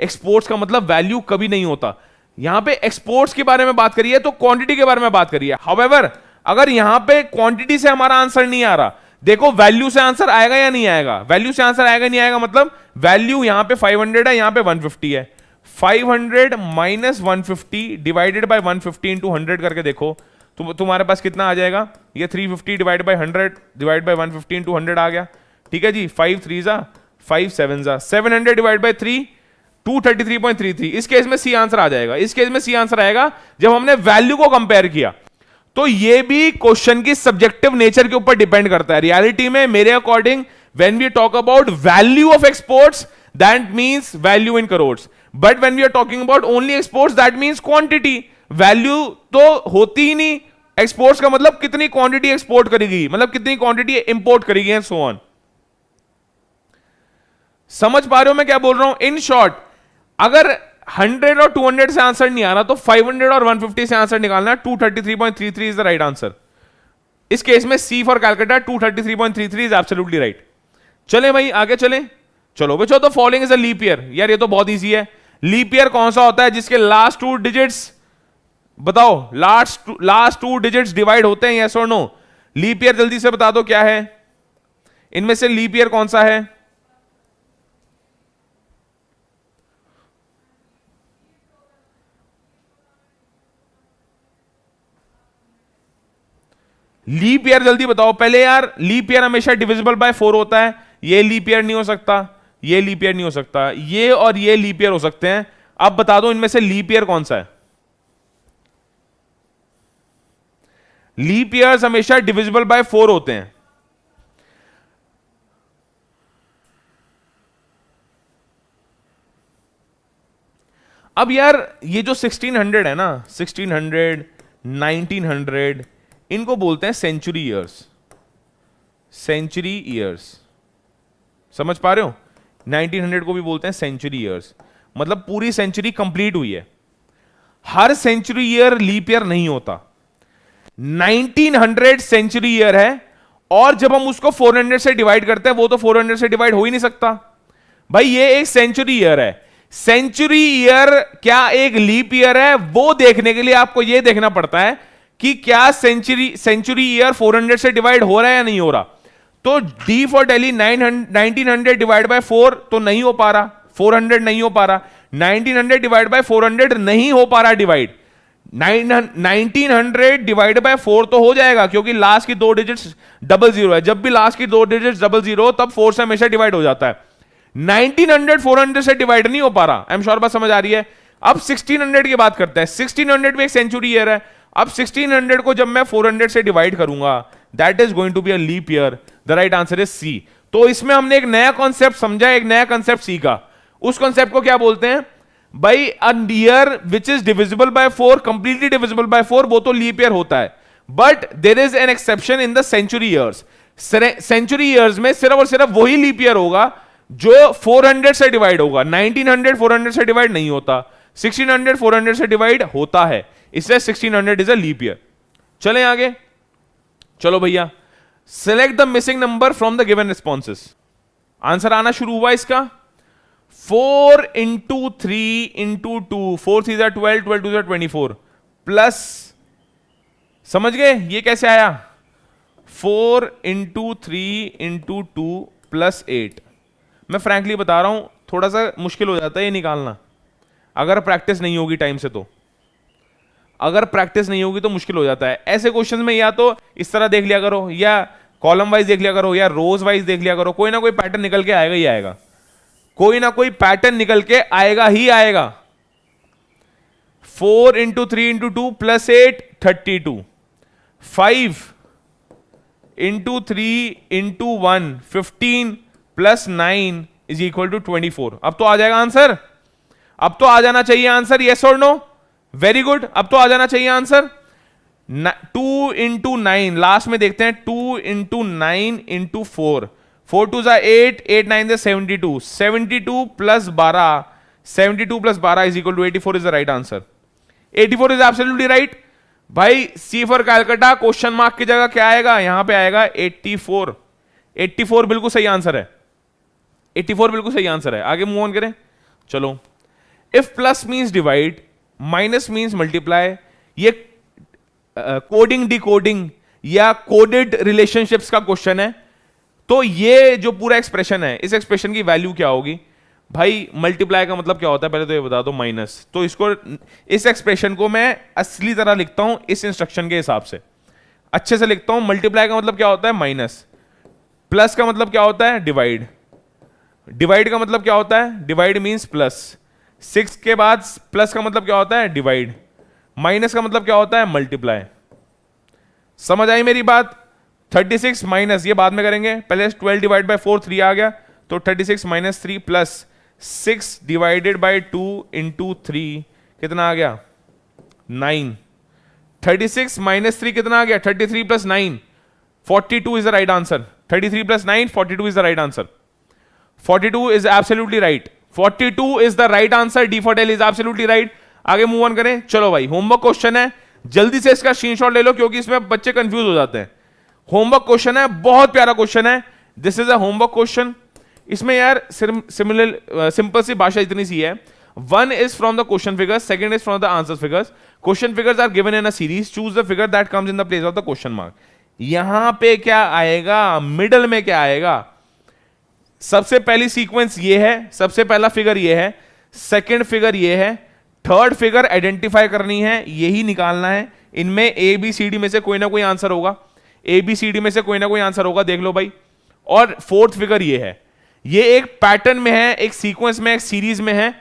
एक्सपोर्ट्स का मतलब वैल्यू कभी नहीं होता। यहां पे एक्सपोर्ट्स के बारे में बात करिए तो क्वांटिटी के बारे में बात करिए। हाउएवर अगर यहां पे क्वांटिटी से हमारा आंसर नहीं आ रहा, देखो वैल्यू से आंसर आएगा या नहीं आएगा? वैल्यू से आंसर आएगा नहीं आएगा मतलब वैल्यू यहां पे 500 है, यहां पे 150 है। 500 माइनस 150 डिवाइडेड बाय 150 इंटू 100 करके देखो तुम्हारे पास कितना आ जाएगा? ये 350 divide by 100 divide bye 150 into 100 आ गया। ठीक है जी, 5 3 जा 5 7 जा 700 डिवाइड बाय 3 233.33। इस केस में सी आंसर आ जाएगा। इस केस में सी आंसर आएगा जब हमने वैल्यू को कंपेयर किया। तो ये भी क्वेश्चन की सब्जेक्टिव नेचर के ऊपर डिपेंड करता है। रियलिटी में मेरे according when we talk about value of exports that means value in crores, but when we are talking about only exports that means quantity. Value तो होती ही नहीं। एक्सपोर्ट्स का मतलब कितनी क्वांटिटी एक्सपोर्ट करेगी, मतलब कितनी क्वांटिटी इंपोर्ट करेगी एंड सो ऑन। समझ पा रहे हो मैं क्या बोल रहा हूं? इन शॉर्ट अगर 100 और 200 से आंसर नहीं आ रहा तो 500 और 150 से आंसर निकालना है। 233.33 इज द राइट आंसर। इस केस में C for Calcutta 233.33 is absolutely right. चले भाई आगे चले। चलो बच्चों, तो following is a leap year. यार ये तो बहुत इजी है। लीप ईयर कौन सा होता है जिसके लास्ट 2 डिजिट्स बताओ, लास्ट 2 डिजिट्स डिवाइड होते हैं, यस और नो? लीप ईयर जल्दी से बता दो क्या है इनमें से, लीप ईयर कौन सा है? लीप ईयर जल्दी बताओ पहले यार। लीप ईयर हमेशा डिविजिबल बाय 4 होता है। ये लीप ईयर नहीं हो सकता, ये लीप ईयर नहीं हो सकता, ये और ये लीप ईयर हो सकते हैं। अब बता दो इनमें से लीप ईयर कौन सा है? लीप ईयर्स हमेशा डिविजिबल बाय 4 होते हैं। अब यार ये जो 1600 है ना, 1600 1900 इनको बोलते हैं सेंचुरी ईयर्स। सेंचुरी ईयर्स समझ पा रहे हो? 1900 को भी बोलते हैं सेंचुरी ईयर्स, मतलब पूरी सेंचुरी कंप्लीट हुई है। हर सेंचुरी ईयर लीप ईयर नहीं होता। 1900 सेंचुरी ईयर है और जब हम उसको 400 से डिवाइड करते हैं वो तो 400 से डिवाइड हो ही नहीं सकता भाई। ये एक सेंचुरी ईयर है। सेंचुरी ईयर क्या एक लीप ईयर है, वो देखने के लिए आपको यह देखना पड़ता है कि क्या सेंचुरी ईयर 400 से डिवाइड हो रहा है या नहीं हो रहा। तो D for Delhi 1900 divide by 4 तो नहीं हो पा रहा, 400 नहीं हो पा रहा। 1900 डिवाइड बाय 400 नहीं हो पा रहा डिवाइड। 1900 डिवाइड बाय 4 तो हो जाएगा क्योंकि लास्ट की 2 डिजिट्स 00 है। जब भी लास्ट की 2 डिजिट्स 00 हो तब 4 से हमेशा डिवाइड हो जाता है। 1900 400 से डिवाइड नहीं हो पा रहा। आई एम श्योर बात समझ आ रही है। अब 1600 की बात करते हैं। 1600 भी एक सेंचुरी ईयर है। अब 1600 को जब मैं 400 से डिवाइड करूंगा that is going to be a leap year. The right answer is C. तो इसमें हमने एक नया कॉन्सेप्ट समझा, एक नया कॉन्सेप्ट सीखा। उस कॉन्सेप्ट को क्या बोलते हैं भाई? A year which is divisible by 4, completely divisible by 4, वो तो लीप ईयर होता है। But there is an exception in the century years. Century years में सिर्फ और सिर्फ वही लीप ईयर होगा जो 400 से डिवाइड होगा। 1900 400 से डिवाइड नहीं होता, 1600 400 से डिवाइड होता है, इसलिए 1600 इज अ लीप ईयर। चलें आगे। चलो भैया, select the missing number from the given responses. Answer आना शुरू हुआ इसका। 4 इंटू 3 इंटू 2, 4 3 12, 12 2 24 प्लस, समझ गए ये कैसे आया? 4 इंटू 3 इंटू 2 प्लस 8। मैं फ्रैंकली बता रहा हूं थोड़ा सा मुश्किल हो जाता है ये निकालना, अगर प्रैक्टिस नहीं होगी टाइम से। तो अगर प्रैक्टिस नहीं होगी तो मुश्किल हो जाता है। ऐसे क्वेश्चंस में या तो इस तरह देख लिया करो, या कॉलम वाइज देख लिया करो, या रोज वाइज देख लिया करो। कोई ना कोई पैटर्न निकल के आएगा ही आएगा, कोई ना कोई पैटर्न निकल के आएगा ही आएगा। 4 into 3 into 2 plus 8 32, 5 into 3 into 1 15 plus 9 is equal to 24। अब तो आ जाएगा आंसर, अब तो आ जाना चाहिए आंसर। यस और नो? वेरी गुड, अब तो आ जाना चाहिए आंसर। 2 इंटू 9 लास्ट में देखते हैं। 2 इंटू 9 इंटू 4, 4 2 8, 8 9 72, 72 plus 12 72 plus 12 is equal to 84 is the right answer. 84 is absolutely right. भाई C for Calcutta question mark की जगह क्या आएगा, यहां पे आएगा 84. 84 बिल्कुल सही आंसर है. 84 बिल्कुल सही आंसर है. आगे मूव ऑन करें. चलो, if plus means divide, minus means multiply, ये कोडिंग डिकोडिंग या कोडेड रिलेशनशिप्स का क्वेश्चन है. तो ये जो पूरा एक्सप्रेशन है, इस एक्सप्रेशन की वैल्यू क्या होगी भाई? मल्टीप्लाई का मतलब क्या होता है पहले तो ये बता दो, माइनस. तो इसको, इस एक्सप्रेशन को मैं असली तरह लिखता हूं इस इंस्ट्रक्शन के हिसाब से, अच्छे से लिखता हूं. मल्टीप्लाई का मतलब क्या होता है? माइनस. प्लस का मतलब क्या होता है? डिवाइड. डिवाइड का मतलब क्या होता है? Divide means plus. 6 के बाद प्लस का मतलब क्या होता है? डिवाइड. माइनस का मतलब क्या होता है? मल्टीप्लाई. समझ आई मेरी बात? 36 माइनस, ये बाद में करेंगे, पहले 12 डिवाइड बाय 4 3 आ गया, तो 36 minus 3 plus 6 divided by 2 into 3 कितना आ गया? 9. 36 माइनस 3 कितना आ गया? 33 plus 9 42 is the right answer. 33 plus 9 42 is the right answer. 42 is absolutely right. 42 is the right answer. D for Dell is absolutely right. आगे move on करें. चलो भाई, होमवर्क क्वेश्चन है, जल्दी से इसका स्क्रीनशॉट ले लो क्योंकि इसमें बच्चे कंफ्यूज हो जाते हैं. होमवर्क क्वेश्चन है, बहुत प्यारा क्वेश्चन है. This is a homework question. इसमें यार सिंपल सी भाषा इतनी सी है. 1 is from the question figures, 2nd is from the answer figures. Question figures are given in a series. Choose the figure that comes in the place of the question mark. यहां पे क्या आएगा, middle में क्या आएगा? सबसे पहली sequence ये है, सबसे पहला फिगर ये है, सेकंड फिगर ये है, थर्ड फिगर आइडेंटिफाई करनी है, यही निकालना है. इनमें ए बी सी डी में से कोई ना कोई आंसर होगा. ए बी सी डी में से कोई ना कोई आंसर होगा, देख लो भाई. और फोर्थ फिगर ये है. ये एक पैटर्न में है, एक सीक्वेंस में, एक सीरीज में है.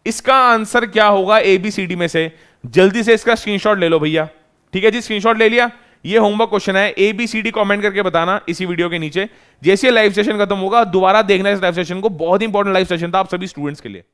इसका आंसर क्या होगा ए बी सी डी में से? जल्दी से इसका स्क्रीनशॉट ले लो भैया. ठीक है जी, स्क्रीनशॉट ले लिया. ये होमवर्क क्वेश्चन है. A B C D comment करके बताना इसी वीडियो के नीचे. जैसे लाइव सेशन खत्म होगा दोबारा देखना इस लाइव सेशन को. बहुत इंपॉर्टेंट लाइव सेशन था आप सभी स्टूडेंट्स के लिए.